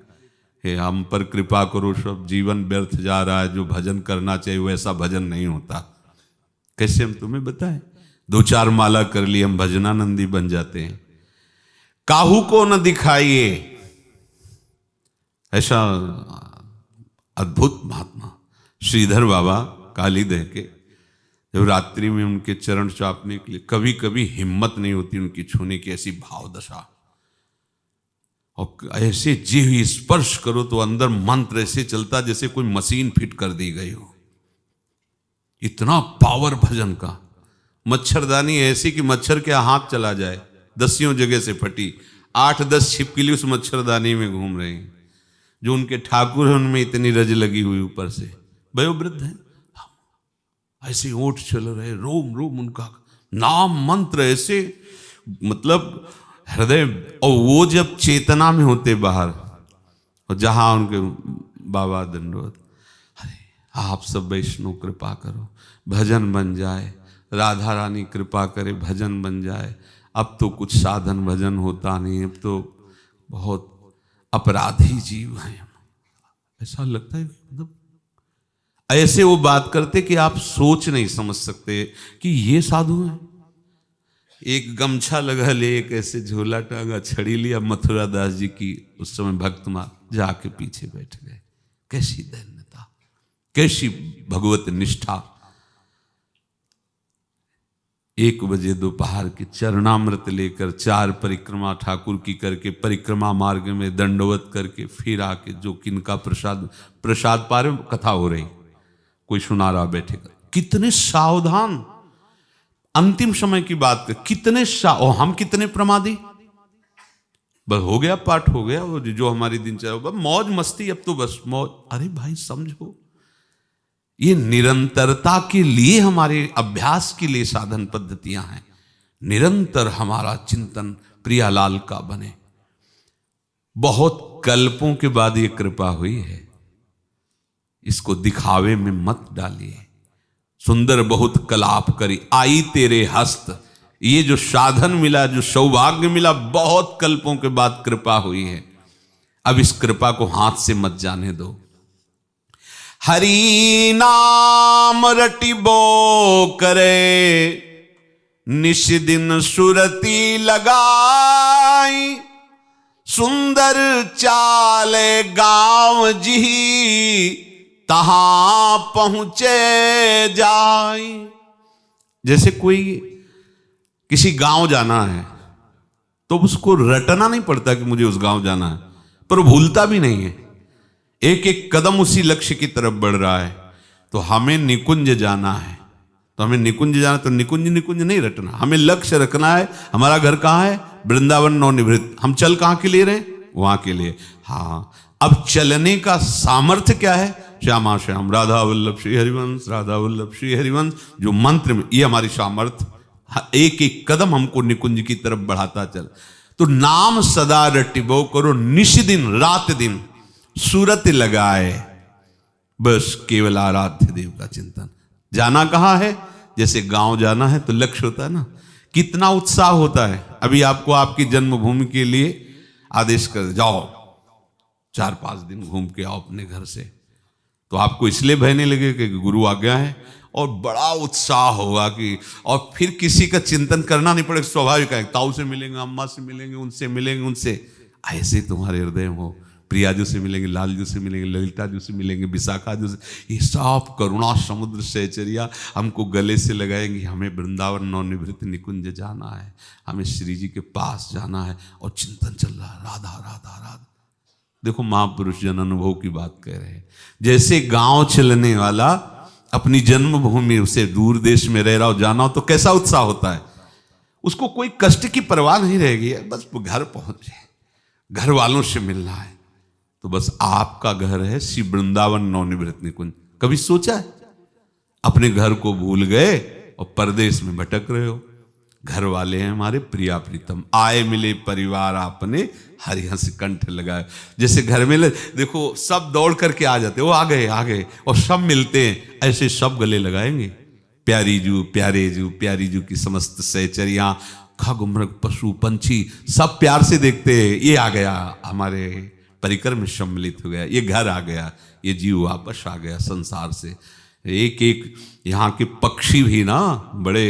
हे हम पर कृपा करो, सब जीवन व्यर्थ जा रहा है, जो भजन करना चाहिए वैसा भजन नहीं होता। कैसे हम तुम्हें बताएं? 2-4 माला कर ली, हम भजनानंदी बन जाते हैं। काहू को न दिखाइए, ऐसा अद्भुत महात्मा श्रीधर बाबा कालीदह के, जब रात्रि में उनके चरण चापने के लिए कभी कभी हिम्मत नहीं होती उनकी छूने की, ऐसी भाव दशा। और ऐसे जीव स्पर्श करो तो अंदर मंत्र ऐसे चलता जैसे कोई मशीन फिट कर दी गई हो। इतना पावर भजन का। मच्छरदानी ऐसी कि मच्छर के हाथ चला जाए, 10 जगह से फटी, 8-10 छिपकली उस मच्छरदानी में घूम रहे हैं। जो उनके ठाकुर है उनमें इतनी रज लगी हुई, ऊपर से वयोवृद्ध है, ऐसे ओठ चल रहे, रोम रोम उनका नाम मंत्र ऐसे, मतलब हृदय। और वो जब चेतना में होते बाहर, और जहां उनके बाबा दंडवत, आप सब वैष्णव कृपा करो, भजन बन जाए, राधा रानी कृपा करे, भजन बन जाए। अब तो कुछ साधन भजन होता नहीं, अब तो बहुत अपराधी जीव हैं। ऐसा लगता है, मतलब ऐसे वो बात करते कि आप सोच नहीं समझ सकते कि ये साधु हैं। एक गमछा लगा ले, एक ऐसे झोला टांगा, छड़ी लिया, मथुरा दास जी की उस समय भक्त मां, जाके पीछे बैठ गए। कैसी दैन्यता, कैसी भगवत निष्ठा। 1 बजे दोपहर के चरणामृत लेकर 4 परिक्रमा ठाकुर की करके परिक्रमा मार्ग में दंडवत करके फिर आके जो किनका प्रसाद पा रहे, कथा हो रही, कोई सुना रहा बैठेगा। कितने सावधान, अंतिम समय की बात कर, कितने हम कितने प्रमादी। बस हो गया, पाठ हो गया, वो जो हमारी दिनचर्या, मौज मस्ती, अब तो बस मौज। अरे भाई समझो, ये निरंतरता के लिए, हमारे अभ्यास के लिए साधन पद्धतियां हैं। निरंतर हमारा चिंतन प्रियालाल का बने। बहुत कल्पों के बाद ये कृपा हुई है, इसको दिखावे में मत डालिए। सुंदर बहुत कलाप करी आई तेरे हस्त, ये जो साधन मिला, जो सौभाग्य मिला, बहुत कल्पों के बाद कृपा हुई है। अब इस कृपा को हाथ से मत जाने दो। हरि नाम रटिबो करे, निश दिन सुरती लगाई, सुंदर चाले गांव जी, तहां पहुंचे जाई। जैसे कोई किसी गांव जाना है तो उसको रटना नहीं पड़ता कि मुझे उस गांव जाना है, पर भूलता भी नहीं है, एक एक कदम उसी लक्ष्य की तरफ बढ़ रहा है। तो हमें निकुंज जाना है, तो हमें निकुंज जाना, तो निकुंज निकुंज नहीं रटना, हमें लक्ष्य रखना है। हमारा घर कहाँ है? वृंदावन नवनिवृत्त। हम चल कहाँ के लिए रहे? वहां के लिए। हाँ, अब चलने का सामर्थ्य क्या है? श्यामा श्याम राधा वल्लभ श्री हरिवंश, राधा वल्लभ श्री हरिवंश, जो मंत्र में, ये हमारी सामर्थ्य। एक एक कदम हमको निकुंज की तरफ बढ़ाता चल। तो नाम सदा रटिबो करो, निश दिन रात दिन सूरत लगाए, बस केवल आराध्य देव का चिंतन। जाना कहाँ है? जैसे गांव जाना है तो लक्ष्य होता है ना, कितना उत्साह होता है। अभी आपको आपकी जन्मभूमि के लिए आदेश कर जाओ, 4-5 दिन घूम के आओ अपने घर से, तो आपको इसलिए बहने लगे कि गुरु आ गया है, और बड़ा उत्साह होगा कि, और फिर किसी का चिंतन करना नहीं पड़ेगा, स्वाभाविक है। ताऊ से मिलेंगे, अम्मा से मिलेंगे, उनसे मिलेंगे, उनसे ऐसे तुम्हारे हृदय हो। प्रिया जी से मिलेंगे, लाल जी से मिलेंगे, ललिता जी से मिलेंगे, विशाखा जी से, ये सब करुणा समुद्र सहचर्या हमको गले से लगाएंगे। हमें वृंदावन नवनिवृत्त निकुंज जाना है, हमें श्री जी के पास जाना है, और चिंतन चल रहा है राधा राधा राधा। देखो महापुरुष जन अनुभव की बात कह रहे हैं। जैसे गांव चलने वाला अपनी जन्मभूमि से दूर देश में रह रहा हो, जाना हो तो कैसा उत्साह होता है, उसको कोई कष्ट की परवाह नहीं रहेगी, बस घर पहुंचे, घर वालों से मिलना है। तो बस आपका घर है श्री वृंदावन नवनिवृत्त निकुंज। कभी सोचा है? अपने घर को भूल गए और परदेश में भटक रहे हो। घर वाले हैं हमारे प्रिया प्रीतम, आए मिले परिवार आपने, हरिहंस कंठ लगाए। जैसे घर में देखो सब दौड़ करके आ जाते, वो आ गए, और सब मिलते हैं, ऐसे सब गले लगाएंगे। प्यारी जू, प्यारे जू, प्यारी जू की समस्त सहचरियां, खग मृग पशु पंछी सब प्यार से देखते हैं। ये आ गया, हमारे परिकर में सम्मिलित हो गया, ये घर आ गया, ये जीव वापस आ गया संसार से। एक एक यहाँ के पक्षी भी ना बड़े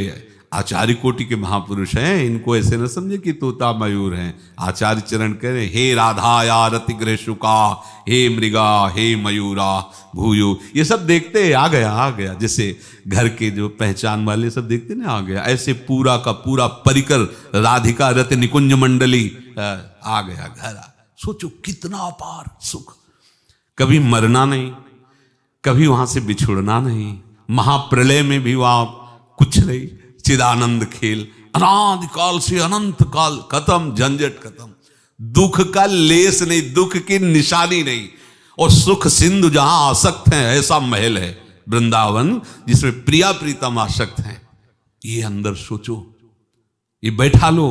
आचार्य कोटि के महापुरुष हैं, इनको ऐसे न समझे कि तोता मयूर हैं। आचार्य चरण कह रहे, हे राधा या रतिग्रह शुका, हे मृगा, हे मयूरा भूयो, ये सब देखते आ गया। जैसे घर के जो पहचान वाले सब देखते ना, आ गया। ऐसे पूरा का पूरा परिकर राधिका रत निकुंज मंडली आ गया घर। सोचो कितना अपार सुख, कभी मरना नहीं, कभी वहां से बिछुड़ना नहीं, महाप्रलय में भी वहां कुछ नहीं, चिदानंद खेल, अनादि काल से अनंत काल, खत्म, झंझट खत्म, दुख का लेस नहीं, दुख की निशानी नहीं। और सुख सिंधु जहां आसक्त हैं, ऐसा महल है वृंदावन जिसमें प्रिया प्रीतम आसक्त हैं। ये अंदर सोचो, ये बैठा लो,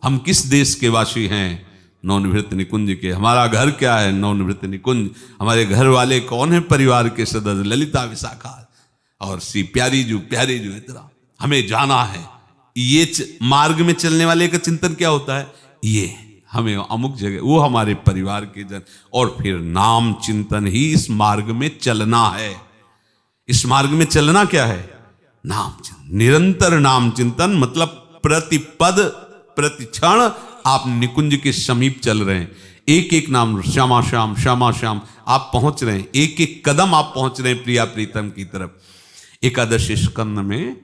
हम किस देश के वासी हैं? नवनिवृत्त निकुंज के। हमारा घर क्या है? नवनिवृत्त निकुंज। हमारे घर वाले कौन है? परिवार के सदस्य ललिता, विशाखा और श्री प्यारी जू, प्यारे जू, इतना हमें जाना है। ये मार्ग में चलने वाले का चिंतन क्या होता है? ये हमें अमुक जगह, वो हमारे परिवार के जन, और फिर नाम चिंतन ही इस मार्ग में चलना है। इस मार्ग में चलना क्या है? नाम चिंतन, निरंतर नाम चिंतन, मतलब प्रतिपद प्रतिक्षण आप निकुंज के समीप चल रहे हैं, एक एक नाम श्यामा श्याम श्यामा श्याम आप पहुंच रहे हैं, एक एक कदम आप पहुंच रहे हैं प्रिया प्रीतम की तरफ। एकादश स्कंद में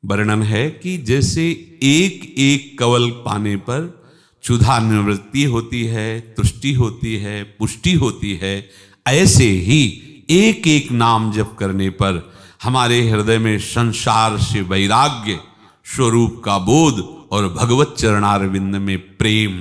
वर्णन है कि जैसे एक एक कवल पाने पर क्षुधा निवृत्ति होती है, तुष्टि होती है, पुष्टि होती है, ऐसे ही एक एक नाम जप करने पर हमारे हृदय में संसार से वैराग्य, स्वरूप का बोध और भगवत चरणारविंद में प्रेम,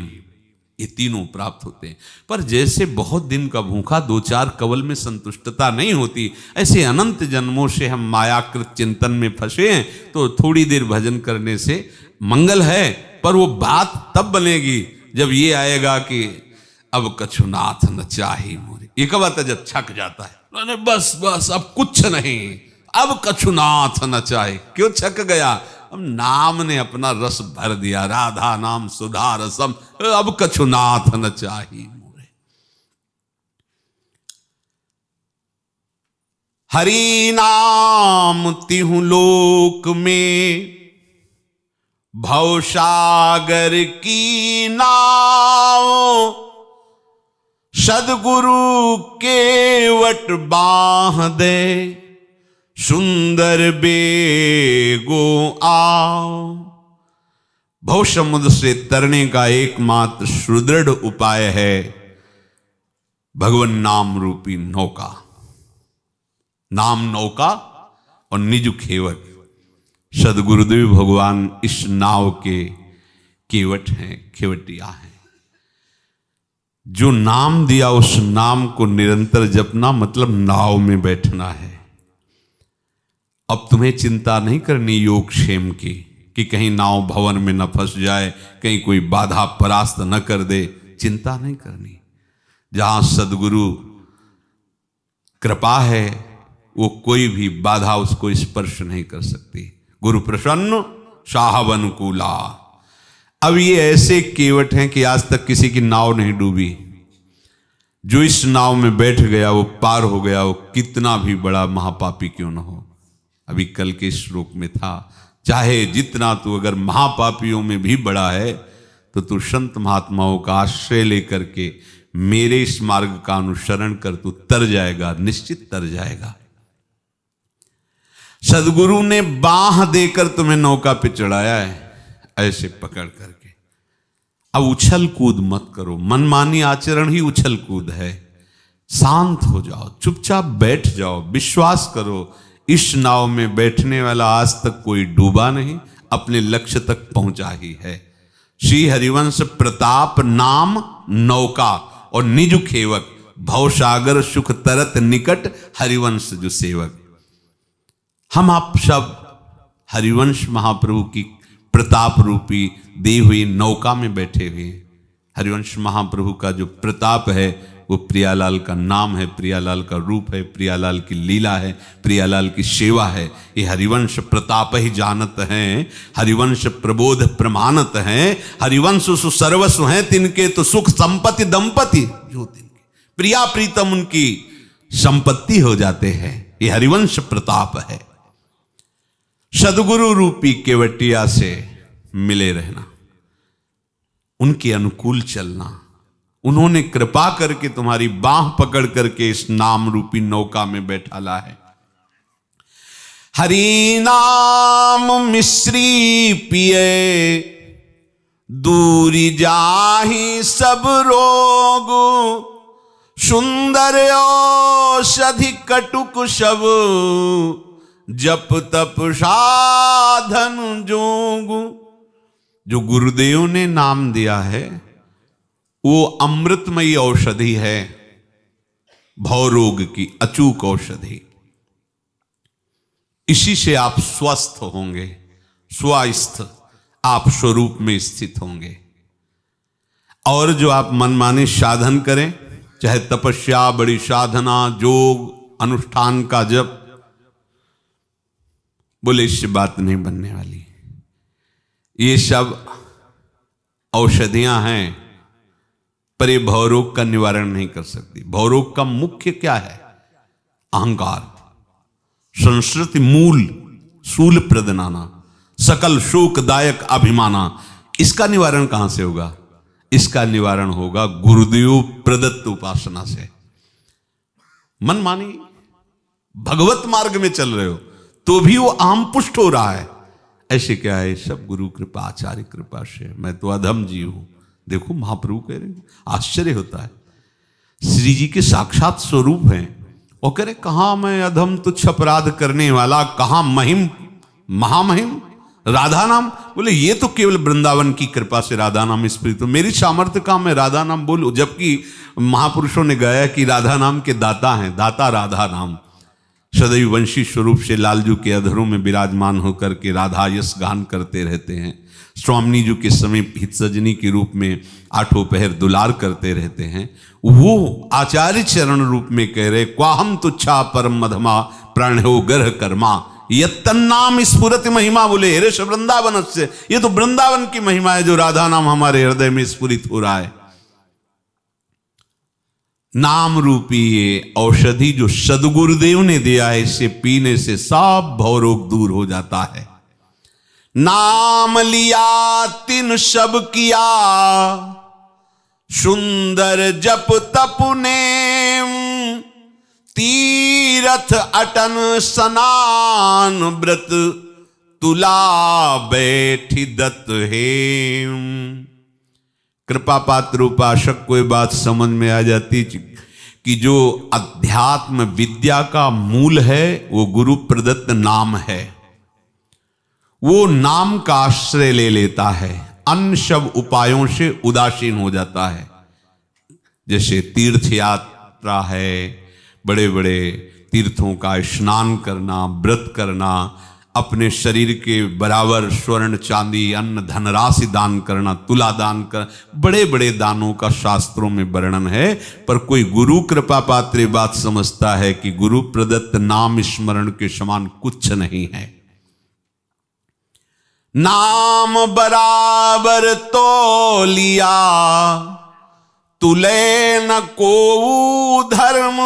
ये तीनों प्राप्त होते हैं। पर जैसे बहुत दिन का भूखा 2-4 कवल में संतुष्टता नहीं होती, ऐसे अनंत जन्मों से हम मायाकृत चिंतन में फंसे हैं, तो थोड़ी देर भजन करने से मंगल है, पर वो बात तब बनेगी जब ये आएगा कि अब कछुनाथ न चाही मोरे। एक बात है जब छक जाता है, बस बस अब कुछ नहीं, अब कछुनाथ न चाहे। क्यों छक गया? अब नाम ने अपना रस भर दिया, राधा नाम सुधा रसम, अब कछुनाथ न चाही मोरे। हरि नाम तिहु लोक में, भवसागर की नाव, सदगुरु केवट बाह दे, सुंदर बेगो आओ। भव समुद्र से तरने का एकमात्र सुदृढ़ उपाय है भगवान नाम रूपी नौका। नाम नौका और निज खेवट। सदगुरुदेव भगवान इस नाव के केवट हैं, खेवटिया हैं। जो नाम दिया उस नाम को निरंतर जपना मतलब नाव में बैठना है। अब तुम्हें चिंता नहीं करनी योगक्षेम की कि कहीं नाव भवन में न फंस जाए, कहीं कोई बाधा परास्त न कर दे, चिंता नहीं करनी। जहां सदगुरु कृपा है वो कोई भी बाधा उसको स्पर्श नहीं कर सकती। गुरु प्रसन्न साहब अनुकूला। अब ये ऐसे केवट हैं कि आज तक किसी की नाव नहीं डूबी। जो इस नाव में बैठ गया वो पार हो गया, वो कितना भी बड़ा महापापी क्यों न हो। अभी कल के श्लोक में था, चाहे जितना तू अगर महापापियों में भी बड़ा है तो तू संत महात्माओं का आश्रय लेकर के मेरे इस मार्ग का अनुसरण कर, तू तर जाएगा, निश्चित तर जाएगा। सदगुरु ने बाह देकर तुम्हें नौका पे चढ़ाया है, ऐसे पकड़ करके। अब उछल कूद मत करो, मनमानी आचरण ही उछल कूद है। शांत हो जाओ, चुपचाप बैठ जाओ, विश्वास करो इस नाव में बैठने वाला आज तक कोई डूबा नहीं, अपने लक्ष्य तक पहुंचा ही है। श्री हरिवंश प्रताप नाम नौका और निज खेवक, भवसागर सुख तरत निकट, हरिवंश जो सेवक। हम आप सब हरिवंश महाप्रभु की प्रताप रूपी दी हुई नौका में बैठे हुए हैं। हरिवंश महाप्रभु का जो प्रताप है वो प्रियालाल का नाम है, प्रियालाल का रूप है, प्रियालाल की लीला है, प्रियालाल की सेवा है। ये हरिवंश प्रताप ही जानत हैं, हरिवंश प्रबोध प्रमाणत हैं, हरिवंश सुसर्वस्व हैं तिनके, तो सुख संपत्ति दंपति जो तिनके प्रिया प्रीतम उनकी संपत्ति हो जाते हैं। ये हरिवंश प्रताप है। सदगुरु रूपी केवटिया से मिले रहना, उनके अनुकूल चलना। उन्होंने कृपा करके तुम्हारी बाह पकड़ करके इस नाम रूपी नौका में बैठाला है। हरि नाम मिश्री पिए, दूरी जाहि सब रोग, सुंदर औषधि कटुक सब, जप तप साधन जोग। जो गुरुदेव ने नाम दिया है वो अमृतमयी औषधि है, भवरोग की अचूक औषधि। इसी से आप स्वस्थ होंगे, स्वस्थ आप स्वरूप में स्थित होंगे। और जो आप मनमाने साधन करें, चाहे तपस्या, बड़ी साधना, योग, अनुष्ठान का जप, बोले इससे बात नहीं बनने वाली। ये सब औषधियां हैं पर ये भवरोग का निवारण नहीं कर सकती। भवरोग का मुख्य क्या है? अहंकार, संस्कृति मूल शूल प्रदनाना, सकल शोकदायक अभिमाना, इसका निवारण कहां से होगा? इसका निवारण होगा गुरुदेव प्रदत्त उपासना से। मन मानी भगवत मार्ग में चल रहे हो तो भी वो आम पुष्ट हो रहा है। ऐसे क्या है? सब गुरु कृपा, आचार्य कृपा से। मैं तो अधम जीव हूं। देखो महाप्रभु कह रहे, आश्चर्य होता है। श्री जी के साक्षात स्वरूप हैं और कह रहे कहां मैं अधम तुच्छ अपराध करने वाला, कहां महिम महामहिम राधा नाम। बोले ये तो केवल वृंदावन की कृपा से राधा नाम स्फुरित हो, मेरी सामर्थ्य का मैं राधा नाम बोलूं। जबकि महापुरुषों ने गाया कि राधा नाम के दाता हैं, दाता राधा नाम। सदैव वंशी स्वरूप से लालजू के अधरों में विराजमान होकर के राधा यश गान करते रहते हैं। स्वामिनी जी के समीप हित सजनी के रूप में आठों पहर दुलार करते रहते हैं। वो आचार्य चरण रूप में कह रहे क्वाहम तुच्छा परम मधमा प्राणो गर्ह कर्मा यत्तन्नाम स्फुरति महिमा। बोले हेरे वृंदावन से, ये तो वृंदावन की महिमा है जो राधा नाम हमारे हृदय में स्फुरित हो रहा है। नाम रूपी ये औषधि जो सदगुरुदेव ने दिया है, इसे पीने से सब भवरोग दूर हो जाता है। नाम लिया तिन सब किया सुंदर जप तप ने, तीरथ अटन स्नान व्रत तुला बैठी दत्त हेम। कृपा पात्र उपासक को ये बात समझ में आ जाती कि जो अध्यात्म विद्या का मूल है वो गुरु प्रदत्त नाम है। वो नाम का आश्रय ले लेता है, अन्य सब उपायों से उदासीन हो जाता है। जैसे तीर्थ यात्रा है, बड़े बड़े तीर्थों का स्नान करना, व्रत करना, अपने शरीर के बराबर स्वर्ण चांदी अन्न धनराशि दान करना, तुला दान कर, बड़े बड़े दानों का शास्त्रों में वर्णन है। पर कोई गुरु कृपा पात्र बात समझता है कि गुरु प्रदत्त नाम स्मरण के समान कुछ नहीं है। नाम बराबर तो लिया तुले न को धर्म,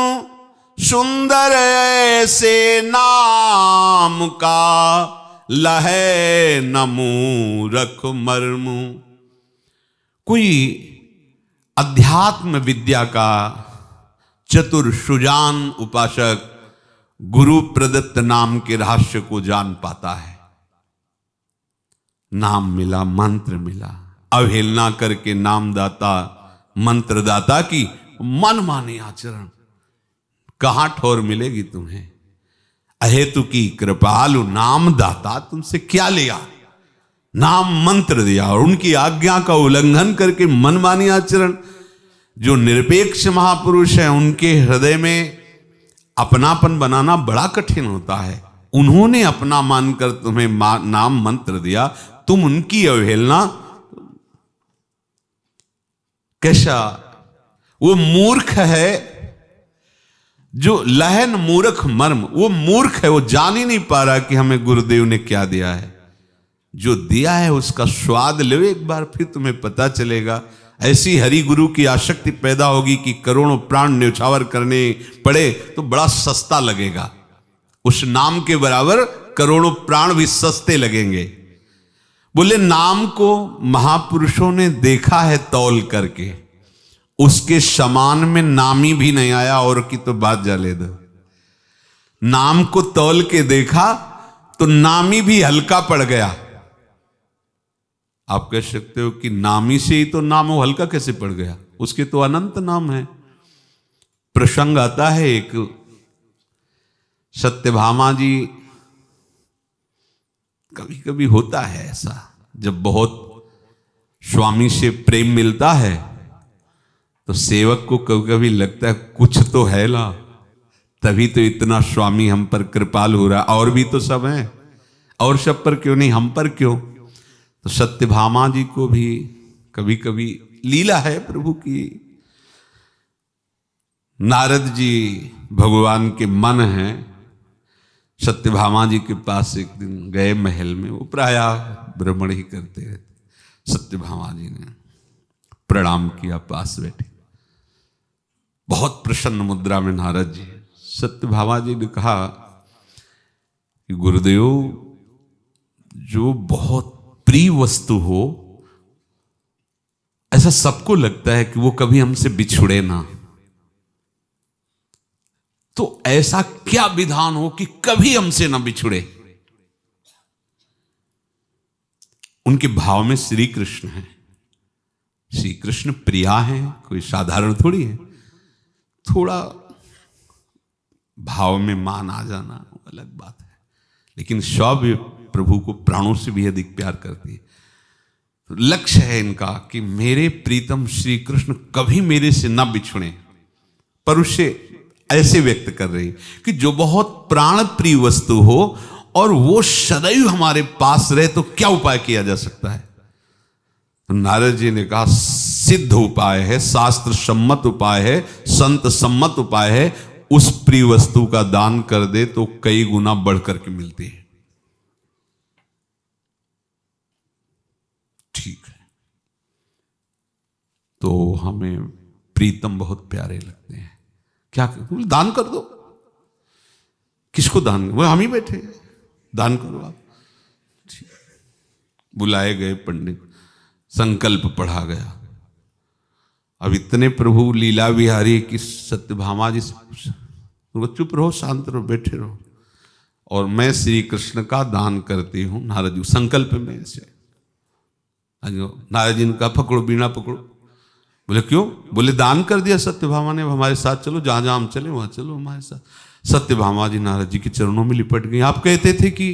सुंदर ऐसे नाम का लहे न मूरख मर्म। कोई अध्यात्म विद्या का चतुर सुजान उपासक गुरु प्रदत्त नाम के रहस्य को जान पाता है। नाम मिला, मंत्र मिला, अवहेलना करके नामदाता मंत्रदाता की मनमानी आचरण, कहां ठोर मिलेगी तुम्हें। अहेतु की कृपालु नामदाता तुमसे क्या लिया? नाम मंत्र दिया और उनकी आज्ञा का उल्लंघन करके मनमानी आचरण। जो निरपेक्ष महापुरुष हैं उनके हृदय में अपनापन बनाना बड़ा कठिन होता है। उन्होंने अपना मानकर तुम्हें नाम मंत्र दिया, तुम उनकी अवहेलना। कैसा वो मूर्ख है जो लहन मूर्ख मर्म। वो मूर्ख है, वो जान ही नहीं पा रहा कि हमें गुरुदेव ने क्या दिया है। जो दिया है उसका स्वाद लो एक बार, फिर तुम्हें पता चलेगा। ऐसी हरि गुरु की आसक्ति पैदा होगी कि करोड़ों प्राण न्यौछावर करने पड़े तो बड़ा सस्ता लगेगा। उस नाम के बराबर करोड़ों प्राण भी सस्ते लगेंगे। बोले नाम को महापुरुषों ने देखा है तौल करके, उसके समान में नामी भी नहीं आया। और की तो बात जाले दो, नाम को तौल के देखा तो नामी भी हल्का पड़ गया। आप कह सकते हो कि नामी से ही तो नाम वो हल्का कैसे पड़ गया? उसके तो अनंत नाम है। प्रसंग आता है एक, सत्यभामा जी, कभी कभी होता है ऐसा, जब बहुत स्वामी से प्रेम मिलता है तो सेवक को कभी कभी लगता है कुछ तो है ला, तभी तो इतना स्वामी हम पर कृपाल हो रहा। और भी तो सब हैं, और सब पर क्यों नहीं, हम पर क्यों? तो सत्यभामा जी को भी कभी कभी लीला है प्रभु की। नारद जी भगवान के मन हैं, सत्यभामा जी के पास एक दिन गए महल में। वो प्रायः भ्रमण ही करते रहते। सत्यभामा जी ने प्रणाम किया, पास बैठे, बहुत प्रसन्न मुद्रा में नारद जी। सत्यभामा जी ने कहा कि गुरुदेव, जो बहुत प्रिय वस्तु हो ऐसा सबको लगता है कि वो कभी हमसे बिछुड़े ना। तो ऐसा क्या विधान हो कि कभी हमसे ना बिछुड़े। उनके भाव में श्री कृष्ण है। श्री कृष्ण प्रिया है, कोई साधारण थोड़ी है। थोड़ा भाव में मान आ जाना अलग बात है, लेकिन सब प्रभु को प्राणों से भी अधिक प्यार करती है। तो लक्ष्य है इनका कि मेरे प्रीतम श्री कृष्ण कभी मेरे से ना बिछुड़े। पर उसे ऐसे व्यक्त कर रही कि जो बहुत प्राण प्रिय वस्तु हो और वो सदैव हमारे पास रहे तो क्या उपाय किया जा सकता है। तो नारद जी ने कहा सिद्ध उपाय है, शास्त्र सम्मत उपाय है, संत सम्मत उपाय है। उस प्रिय वस्तु का दान कर दे तो कई गुना बढ़ करके मिलती है। ठीक है, तो हमें प्रीतम बहुत प्यारे लगते हैं, क्या कर? दान कर दो। किसको दान? वो हम ही बैठे हैं, दान करो आप। बुलाए गए पंडित, संकल्प पढ़ा गया। अब इतने प्रभु लीला विहारी कि सत्यभामा जी से चुप रहो, शांत रहो, बैठे रहो, और मैं श्री कृष्ण का दान करती हूं। नारद जी संकल्प में से नारद जी ने कहा पकड़ो, बीणा पकड़ो। बोले क्यों? बोले दान कर दिया सत्यभामा ने, हमारे साथ चलो, जहां जहां हम चले वहां चलो हमारे साथ। सत्यभामा जी नारद जी के चरणों में लिपट गई। आप कहते थे कि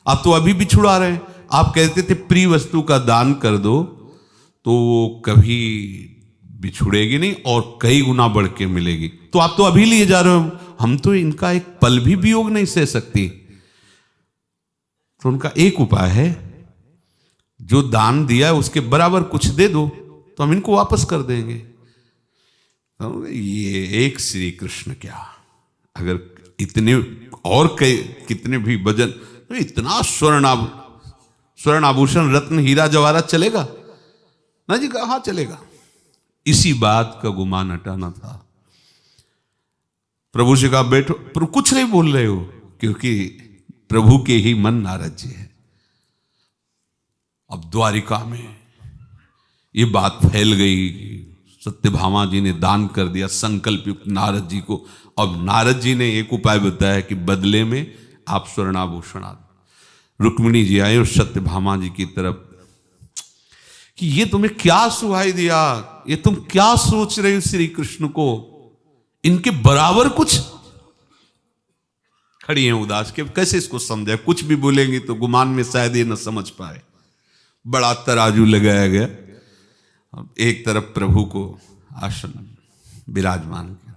आप तो अभी भी छुड़ा रहे हैं, आप कहते थे प्रिय वस्तु का दान कर दो तो वो कभी बिछुड़ेगी नहीं और कई गुना बढ़ के मिलेगी। तो आप तो अभी लिए जा रहे हो, हम तो इनका एक पल भी वियोग नहीं सह सकती। तो उनका एक उपाय है, जो दान दिया है उसके बराबर कुछ दे दो तो हम इनको वापस कर देंगे। तो ये एक श्री कृष्ण क्या, अगर इतने और कई कितने भी भजन, तो इतना स्वर्ण आभूषण रत्न हीरा जवाहरात चलेगा ना जी? कहा चलेगा। इसी बात का गुमान हटाना था। प्रभु से कहा बैठो, पर कुछ नहीं बोल रहे हो क्योंकि प्रभु के ही मन नारद जी है। अब द्वारिका में ये बात फैल गई, सत्यभामा जी ने दान कर दिया संकल्प युक्त नारद जी को। अब नारद जी ने एक उपाय बताया कि बदले में आप स्वर्णाभूषण आ। रुक्मिणी जी आए और सत्यभामा जी की तरफ कि ये तुम्हें क्या सुहाई दिया, ये तुम क्या सोच रहे हो श्री कृष्ण को, इनके बराबर कुछ। खड़ी हैं उदास के, कैसे इसको समझाए? कुछ भी बोलेंगी तो गुमान में शायद ये न समझ पाए। बड़ा तराजू लगाया गया। एक तरफ प्रभु को आसन विराजमान किया,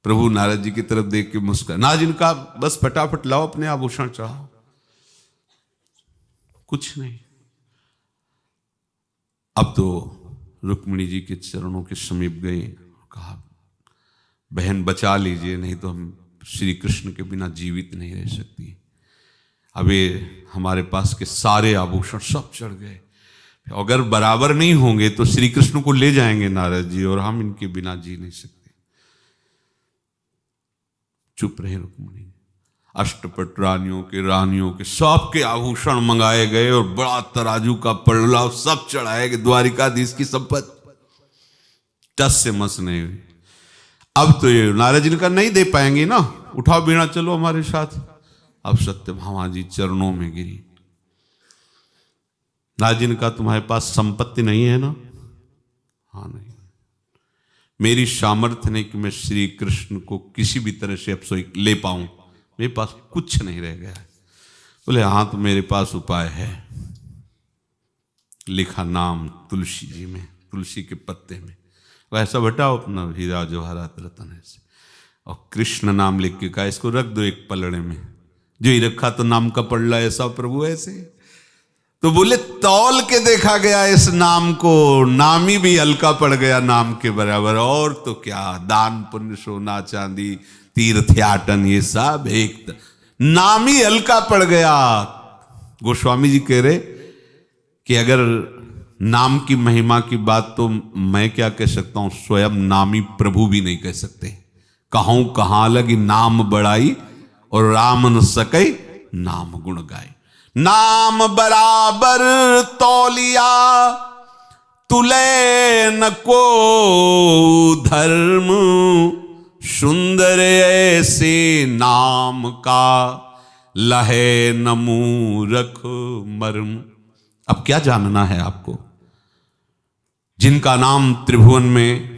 प्रभु नारद जी की तरफ देख के मुस्कुराए। नारद जी का बस फटाफट लाओ अपने आभूषण चढ़ाओ। कुछ नहीं। अब तो रुक्मिणी जी के चरणों के समीप गए, कहा बहन बचा लीजिए, नहीं तो हम श्री कृष्ण के बिना जीवित नहीं रह सकती। अब ये हमारे पास के सारे आभूषण सब चढ़ गए, अगर बराबर नहीं होंगे तो श्री कृष्ण को ले जाएंगे नारद जी, और हम इनके बिना जी नहीं सकते। चुप रहे रुक्मिणी। अष्टपट रानियों के सबके आभूषण मंगाए गए और बड़ा तराजू का पड़ला सब चढ़ाए गए। द्वारिकाधीश की संपत्ति टस से मस नहीं हुई। अब तो ये नारद जी का नहीं दे पाएंगे ना, उठाओ बीणा चलो हमारे साथ। अब सत्यभामा जी चरणों में गिरी। नारद जी ने कहा तुम्हारे पास संपत्ति नहीं है ना? हाँ नहीं। मेरी सामर्थ्य नहीं कि मैं श्री कृष्ण को किसी भी तरह से अब ले पाऊं, मेरे पास कुछ नहीं रह गया है। बोले हाँ, तो मेरे पास उपाय है। लिखा नाम तुलसी जी में, तुलसी के पत्ते में वैसा बटाओ अपना हीरा जवाहरात रतन है से, और कृष्ण नाम लिख के कहा इसको रख दो एक पलड़े में। जो ही रखा तो नाम का पड़ला ऐसा प्रभु ऐसे। तो बोले तौल के देखा गया इस नाम को, नाम ही भी हल्का पड़ गया नाम के बराबर। और तो क्या, दान पुण्य सोना चांदी तीर्थयाटन ये सब एक नाम ही हल्का पड़ गया। गोस्वामी जी कह रहे कि अगर नाम की महिमा की बात तो मैं क्या कह सकता हूं, स्वयं नामी प्रभु भी नहीं कह सकते। कहूं कहां लगी नाम बड़ाई और राम न सके नाम गुण गाय। नाम बराबर तौलिया तुले न को धर्म, सुंदर ऐसे नाम का लहे न मूरख मर्म। अब क्या जानना है आपको? जिनका नाम त्रिभुवन में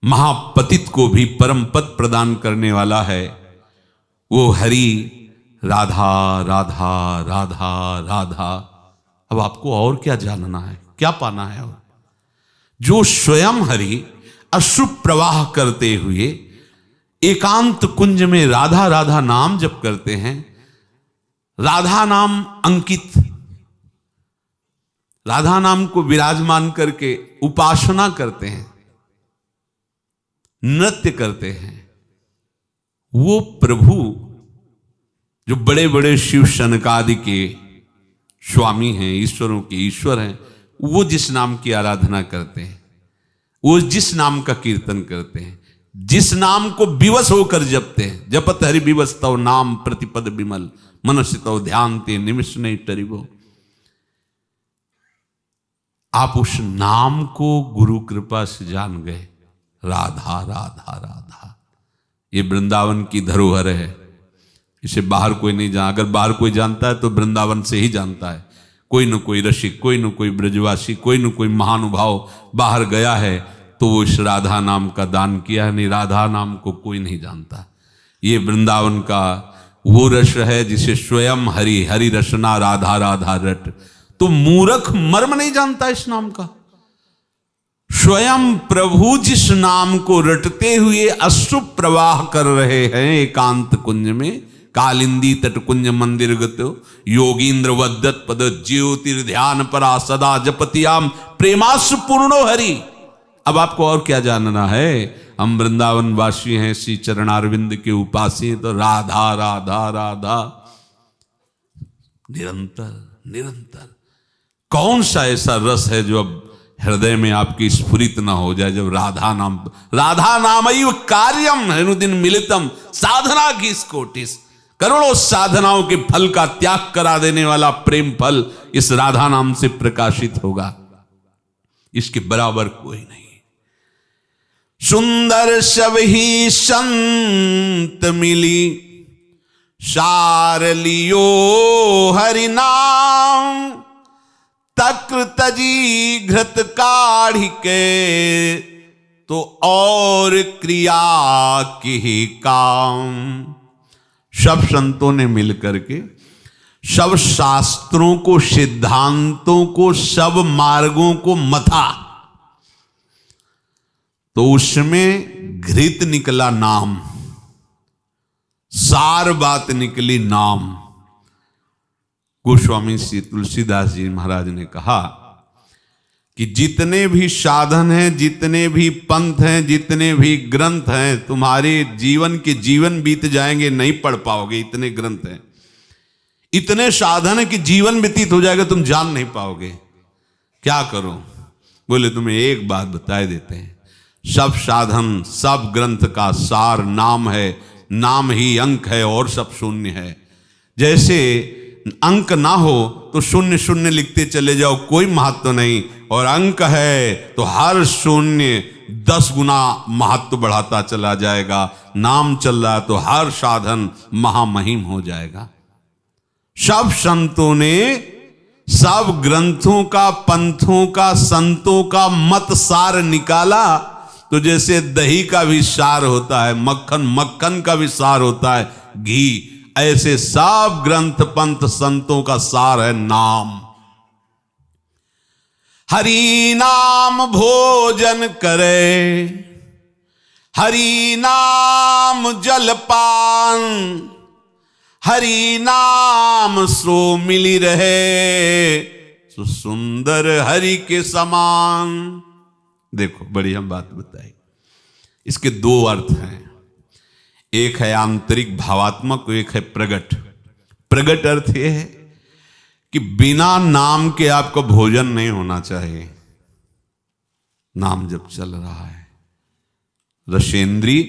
महापतित को भी परम पद प्रदान करने वाला है, वो हरि राधा राधा राधा राधा। अब आपको और क्या जानना है, क्या पाना है? और जो स्वयं हरि अश्रु प्रवाह करते हुए एकांत कुंज में राधा राधा नाम जप करते हैं, राधा नाम अंकित, राधा नाम को विराजमान करके उपासना करते हैं, नृत्य करते हैं, वो प्रभु जो बड़े बड़े शिव शनकादि के स्वामी हैं, ईश्वरों के ईश्वर हैं, वो जिस नाम की आराधना करते हैं, वो जिस नाम का कीर्तन करते हैं, जिस नाम को विवश होकर जपते हैं, जपत हरि विवश तव नाम प्रतिपद विमल, मनुष्य तव ध्यान ते निमिष नहीं टरिबो। आप उस नाम को गुरु कृपा से जान गए, राधा राधा राधा। ये वृंदावन की धरोहर है, इसे बाहर कोई नहीं जान। अगर बाहर कोई जानता है तो वृंदावन से ही जानता है। कोई न कोई रसिक, कोई न कोई ब्रजवासी, कोई न कोई महानुभाव बाहर गया है तो वो इस राधा नाम का दान किया है। नहीं, राधा नाम को कोई नहीं जानता। ये वृंदावन का वो रस है जिसे स्वयं हरि हरि रसना राधा राधा रट। तो मूर्ख मर्म नहीं जानता इस नाम का। स्वयं प्रभु जिस नाम को रटते हुए अश्रु प्रवाह कर रहे हैं एकांत कुंज में, कालिंदी तट कुंज मंदिर गतो योगींद्र वद्दत पद ज्योतिर्ध्यान परा सदा जपतियाम प्रेमास्त्र पूर्णो हरि। अब आपको और क्या जानना है? हम वृंदावन वासी हैं, श्री चरणारविंद के उपासी हैं, तो राधा राधा राधा निरंतर निरंतर। कौन सा ऐसा रस है जो अब हृदय में आपकी स्फुरित ना हो जाए? जब राधा नाम कार्यम अनुदिन मिलितम साधना की कोटिस, करोड़ों साधनाओं के फल का त्याग करा देने वाला प्रेम फल इस राधा नाम से प्रकाशित होगा। इसके बराबर कोई नहीं। सुंदर सब ही संत मिली, सार लियो हरि नाम, तक्र तजी घृत काढ़ी के, तो और क्रिया की काम। सब संतों ने मिलकर के सब शास्त्रों को, सिद्धांतों को, सब मार्गों को मथा, तो उसमें घृत निकला नाम, सार बात निकली नाम। गोस्वामी श्री तुलसीदास जी महाराज ने कहा कि जितने भी साधन हैं, जितने भी पंथ हैं, जितने भी ग्रंथ हैं, तुम्हारे जीवन के जीवन बीत जाएंगे, नहीं पढ़ पाओगे। इतने ग्रंथ हैं, इतने साधन है कि जीवन व्यतीत हो जाएगा, तुम जान नहीं पाओगे। क्या करो? बोले तुम्हें एक बात बताए देते हैं। सब साधन, सब ग्रंथ का सार नाम है, नाम ही अंक है और सब शून्य है। जैसे अंक ना हो तो शून्य शून्य लिखते चले जाओ, कोई महत्व नहीं, और अंक है तो हर शून्य 10 गुना महत्व बढ़ाता चला जाएगा। नाम चल रहा है तो हर साधन महामहिम हो जाएगा। सब संतों ने सब ग्रंथों का, पंथों का, संतों का मत सार निकाला। तो जैसे दही का भी सार होता है, मक्खन का भी सार होता है घी, ऐसे सब ग्रंथ पंथ संतों का सार है नाम। हरि नाम भोजन करे, हरि नाम जलपान, हरि नाम सो मिली रहे, सो सुंदर हरि के समान। देखो बड़ी हम बात बताई। इसके 2 अर्थ हैं, एक है आंतरिक भावात्मक, एक है प्रगट। प्रगट अर्थ यह है कि बिना नाम के आपको भोजन नहीं होना चाहिए। नाम जब चल रहा है, रसेंद्री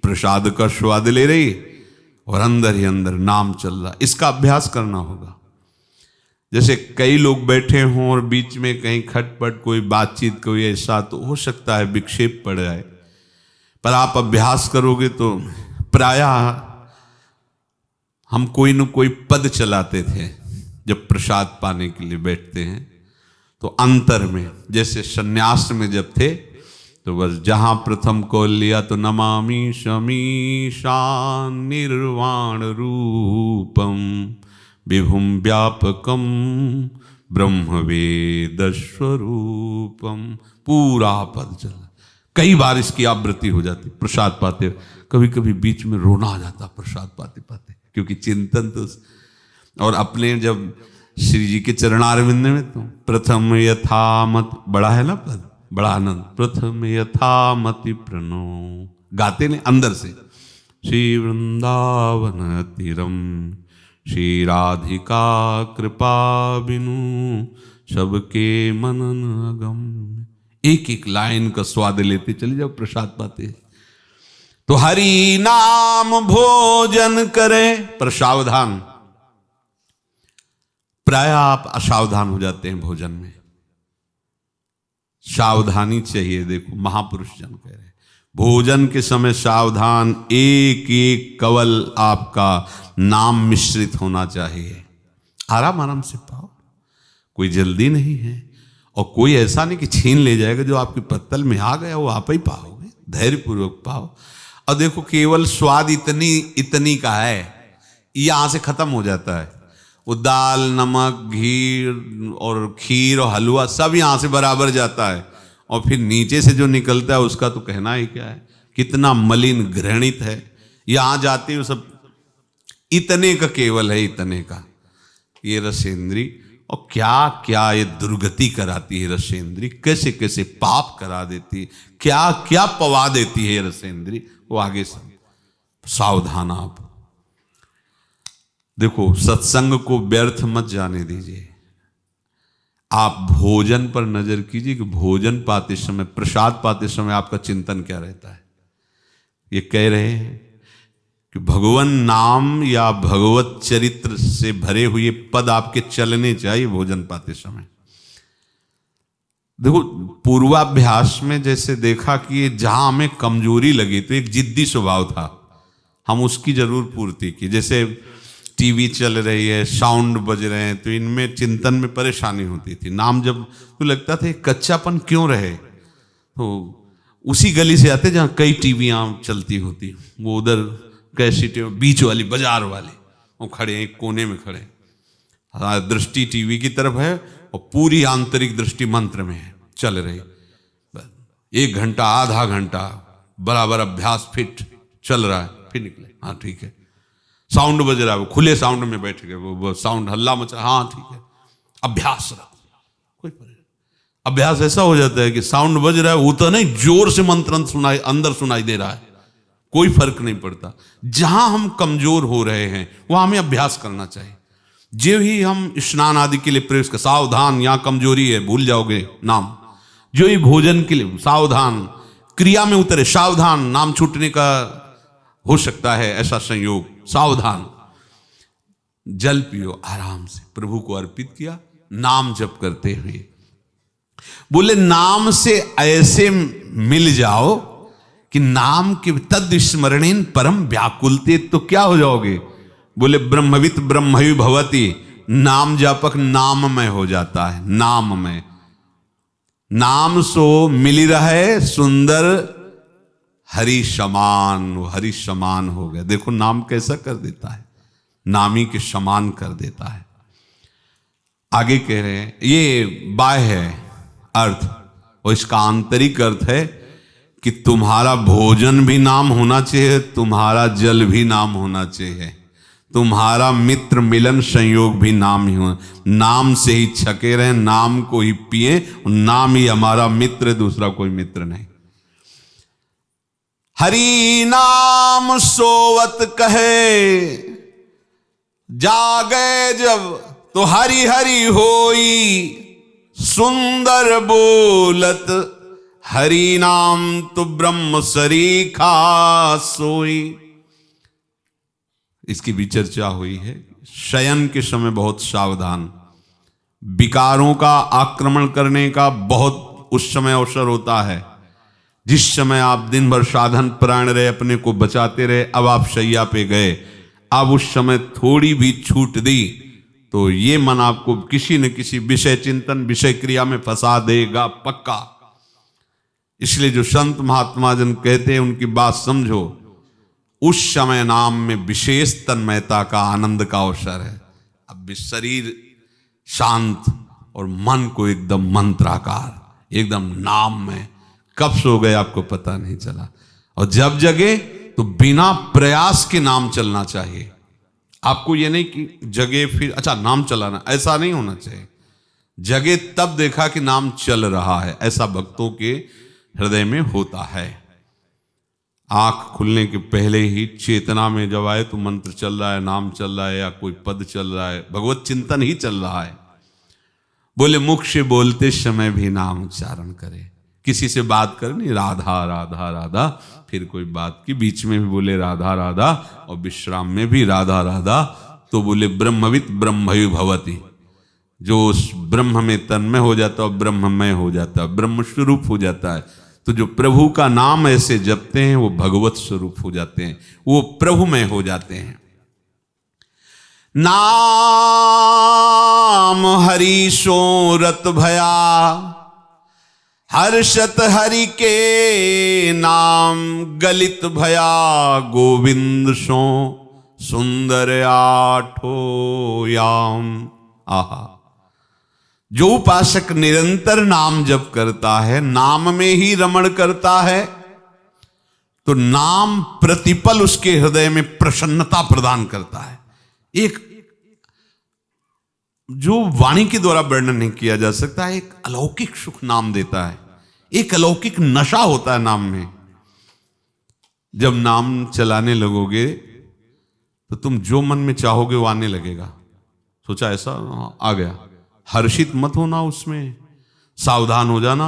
प्रसाद का स्वाद ले रही और अंदर ही अंदर नाम चल रहा, इसका अभ्यास करना होगा। जैसे कई लोग बैठे हों और बीच में कहीं खटपट कोई बातचीत कोई ऐसा, तो हो सकता है विक्षेप पड़ जाए, पर आप अभ्यास करोगे तो प्रायः हम कोई न कोई पद चलाते थे जब प्रसाद पाने के लिए बैठते हैं। तो अंतर में जैसे सन्यास में जब थे तो बस जहां प्रथम कौल लिया तो नमामि शमीशान निर्वाण रूपम विभुम व्यापकम ब्रह्म वेद स्वरूपम, पूरा पद चला। कई बार इसकी आवृत्ति हो जाती प्रसाद पाते, कभी कभी बीच में रोना आ जाता प्रसाद पाते पाते, क्योंकि चिंतन तो। और अपने जब श्री जी के चरणारविंद में तो प्रथम यथामत, बड़ा है ना पद, बड़ा आनंद, प्रथम यथामति प्रणो गाते ने अंदर से, श्री वृंदावन तीरम श्री राधिका कृपा बिनु सबके मनन अगम, एक एक लाइन का स्वाद लेते चले जाओ प्रसाद पाते। तो हरि नाम भोजन करे, पर सावधान, प्राय आप असावधान हो जाते हैं भोजन में, सावधानी चाहिए। देखो महापुरुष जन कह रहे हैं भोजन के समय सावधान, एक एक कवल आपका नाम मिश्रित होना चाहिए। आराम आराम से पाओ, कोई जल्दी नहीं है, और कोई ऐसा नहीं कि छीन ले जाएगा, जो आपकी पत्तल में आ गया वो आप ही पाओगे, धैर्यपूर्वक पाओ। और देखो केवल स्वाद इतनी का है, यहां से खत्म हो जाता है। वो दाल नमक घी और खीर और हलवा सब यहाँ से बराबर जाता है, और फिर नीचे से जो निकलता है उसका तो कहना ही क्या है, कितना मलिन घृणित है। यहाँ जाते हो सब इतने का केवल है, इतने का ये रसेंद्री, और क्या क्या ये दुर्गति कराती है रसेंद्री, कैसे कैसे पाप करा देती है, क्या क्या पवा देती है ये रसेंद्री। वो आगे से सावधान आप देखो, सत्संग को व्यर्थ मत जाने दीजिए। आप भोजन पर नजर कीजिए कि भोजन पाते समय, प्रसाद पाते समय आपका चिंतन क्या रहता है। ये कह रहे हैं कि भगवान नाम या भगवत चरित्र से भरे हुए पद आपके चलने चाहिए भोजन पाते समय। देखो पूर्वाभ्यास में जैसे देखा कि जहां हमें कमजोरी लगी तो एक जिद्दी स्वभाव था, हम उसकी जरूर पूर्ति की। जैसे टीवी चल रही है, साउंड बज रहे हैं, तो इनमें चिंतन में परेशानी होती थी। नाम जब तो लगता था कच्चापन क्यों रहे, तो उसी गली से आते जहाँ कई टीवियाँ चलती होती, वो उधर कैसेट बीच वाली बाजार वाले वो खड़े हैं, एक कोने में खड़े, दृष्टि टीवी की तरफ है और पूरी आंतरिक दृष्टि मंत्र में है, चल रही। 1 घंटा आधा घंटा बराबर अभ्यास फिट चल रहा है, फिर निकले, हाँ ठीक है। साउंड बज रहा है, वो खुले साउंड में बैठ गए, वो साउंड हल्ला मचा, हाँ ठीक है, अभ्यास रहा, कोई अभ्यास ऐसा हो जाता है कि साउंड बज रहा है उतना ही जोर से मंत्र सुनाई अंदर सुनाई दे रहा है, कोई फर्क नहीं पड़ता। जहां हम कमजोर हो रहे हैं वहां हमें अभ्यास करना चाहिए। जो ही हम स्नान आदि के लिए प्रवेश कर, सावधान यहाँ कमजोरी है, भूल जाओगे नाम। जो ही भोजन के लिए सावधान, क्रिया में उतरे सावधान, नाम छूटने का हो सकता है ऐसा संयोग, सावधान। जल पियो आराम से, प्रभु को अर्पित किया, नाम जप करते हुए। बोले नाम से ऐसे मिल जाओ कि नाम के तद स्मरणेन परम व्याकुलते, तो क्या हो जाओगे। बोले ब्रह्मवित ब्रह्मवि भवति, नाम जापक नाममय हो जाता है, नाममय। नाम सो मिली रहे सुंदर हरि समान, वो हरि समान हो गया। देखो नाम कैसा कर देता है, नामी के समान कर देता है। आगे कह रहे हैं ये बाह्य है अर्थ, और इसका आंतरिक अर्थ है कि तुम्हारा भोजन भी नाम होना चाहिए, तुम्हारा जल भी नाम होना चाहिए, तुम्हारा मित्र मिलन संयोग भी नाम ही हो। नाम से ही छके रहे, नाम को ही पिए, नाम ही हमारा मित्र, दूसरा कोई मित्र नहीं। हरि नाम सोवत कहे, जागे जब तो हरि हरि होई, सुंदर बोलत हरि नाम तो ब्रह्म सरीखा सोई। इसकी भी चर्चा हुई है। शयन के समय बहुत सावधान, विकारों का आक्रमण करने का बहुत उस समय अवसर होता है। जिस समय आप दिन भर साधन परायण रहे, अपने को बचाते रहे, अब आप शैया पे गए, अब उस समय थोड़ी भी छूट दी तो ये मन आपको किसी न किसी विषय चिंतन, विषय क्रिया में फंसा देगा पक्का। इसलिए जो संत महात्मा जन कहते हैं उनकी बात समझो। उस समय नाम में विशेष तन्मयता का, आनंद का अवसर है। अब भी शरीर शांत और मन को एकदम मंत्राकार, एकदम नाम में कब सो गए आपको पता नहीं चला। और जब जगे तो बिना प्रयास के नाम चलना चाहिए। आपको ये नहीं कि जगे फिर अच्छा नाम चलाना, ऐसा नहीं होना चाहिए। जगे तब देखा कि नाम चल रहा है, ऐसा भक्तों के हृदय में होता है। आंख खुलने के पहले ही चेतना में जब आए तो मंत्र चल रहा है, नाम चल रहा है, या कोई पद चल रहा है, भगवत चिंतन ही चल रहा है। बोले मुख से बोलते समय भी नाम उच्चारण करे। किसी से बात करनी, राधा राधा राधा, फिर कोई बात की बीच में भी बोले राधा राधा, और विश्राम में भी राधा राधा, तो बोले ब्रह्मवित् ब्रह्मयु भवति। जो उस ब्रह्म में तन्मय हो जाता है, ब्रह्ममय हो जाता है, ब्रह्म स्वरूप हो जाता है। तो जो प्रभु का नाम ऐसे जपते हैं वो भगवत स्वरूप हो जाते हैं, वो प्रभुमय हो जाते हैं। नाम हरि सो रत भया, हर्षत हरि के नाम गलित भया, गोविंद सो सुंदर आठो याम। आहा, जो उपासक निरंतर नाम जप करता है, नाम में ही रमण करता है, तो नाम प्रतिपल उसके हृदय में प्रसन्नता प्रदान करता है। एक जो वाणी के द्वारा वर्णन नहीं किया जा सकता, एक अलौकिक सुख नाम देता है, एक अलौकिक नशा होता है नाम में। जब नाम चलाने लगोगे तो तुम जो मन में चाहोगे वो आने लगेगा। सोचा ऐसा आ गया, हर्षित मत होना, उसमें सावधान हो जाना।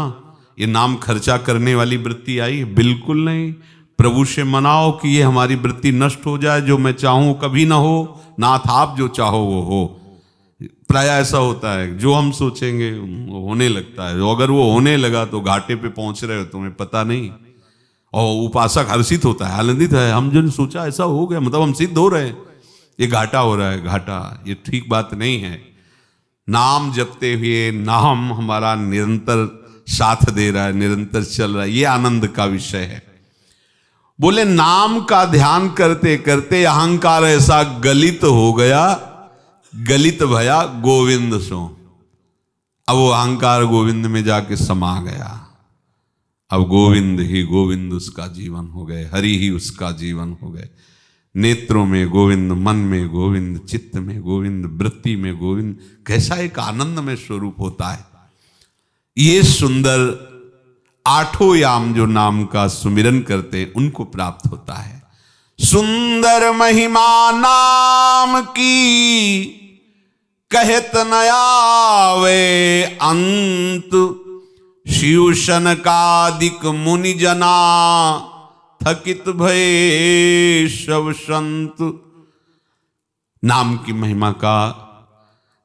ये नाम खर्चा करने वाली वृत्ति आई, बिल्कुल नहीं। प्रभु से मनाओ कि ये हमारी वृत्ति नष्ट हो जाए, जो मैं चाहूं कभी ना हो, नाथ आप जो चाहो वो हो। प्राय ऐसा होता है, जो हम सोचेंगे वो होने लगता है। अगर वो होने लगा तो घाटे पे पहुंच रहे हो, तुम्हें पता नहीं। और उपासक हर्षित होता है, आनंदित है, हम जो सोचा ऐसा हो गया, मतलब हम सिद्ध हो रहे हैं। ये घाटा हो रहा है, घाटा, ये ठीक बात नहीं है। नाम जपते हुए नाम हमारा निरंतर साथ दे रहा है, निरंतर चल रहा है, ये आनंद का विषय है। बोले नाम का ध्यान करते करते अहंकार ऐसा गलित हो गया, गलित भया गोविंद सो। अब वो अहंकार गोविंद में जाके समा गया। अब गोविंद ही गोविंद उसका जीवन हो गए, हरि ही उसका जीवन हो गए। नेत्रों में गोविंद, मन में गोविंद, चित्त में गोविंद, वृत्ति में गोविंद। कैसा एक आनंद में स्वरूप होता है। ये सुंदर आठों याम जो नाम का सुमिरन करते हैं उनको प्राप्त होता है। सुंदर महिमा नाम की कहत न आवे अंत, शिव शनकादिक मुनि जना थकित भये सब संत। नाम की महिमा का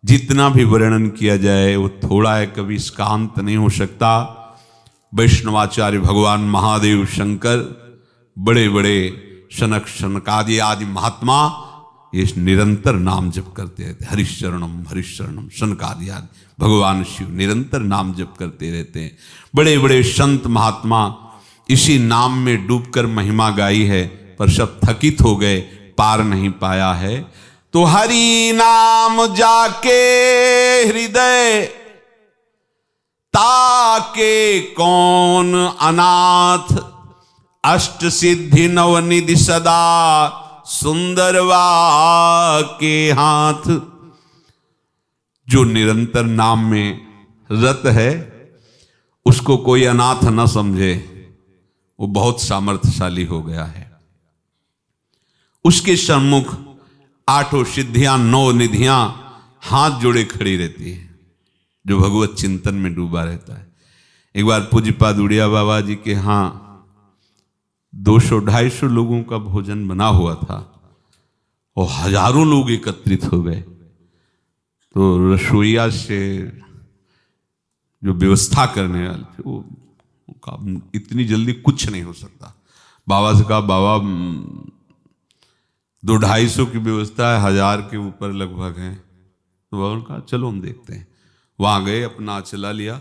जितना भी वर्णन किया जाए वो थोड़ा है, कभी इसका अंत नहीं हो सकता। वैष्णवाचार्य भगवान महादेव शंकर, बड़े बड़े शनक शनकादि आदि महात्मा ये निरंतर नाम जप करते रहते। हरिशरणम हरिशरणम, शनकादि आदि भगवान शिव निरंतर नाम जप करते रहते हैं। बड़े बड़े संत महात्मा इसी नाम में डूबकर महिमा गाई है, पर सब थकित हो गए, पार नहीं पाया है। तो हरि नाम जाके हृदय ताके कौन अनाथ, अष्ट सिद्धि नवनिधि सदा सुंदरवा के हाथ। जो निरंतर नाम में रत है उसको कोई अनाथ न समझे, वो बहुत सामर्थ्यशाली हो गया है। उसके सम्मुख आठों सिद्धियां, नौ निधियां हाथ जोड़े खड़ी रहती है, जो भगवत चिंतन में डूबा रहता है। एक बार पूज्यपाद उड़िया बाबा जी के यहाँ 200-250 लोगों का भोजन बना हुआ था और हजारों लोग एकत्रित हो गए। तो रसोईया से जो व्यवस्था करने वाले थे वो इतनी जल्दी कुछ नहीं हो सकता। बाबा से कहा, बाबा 200-250 की व्यवस्था है, 1000 के ऊपर लगभग है। तो बाबा ने कहा चलो हम देखते हैं। वहाँ गए, अपना अचला लिया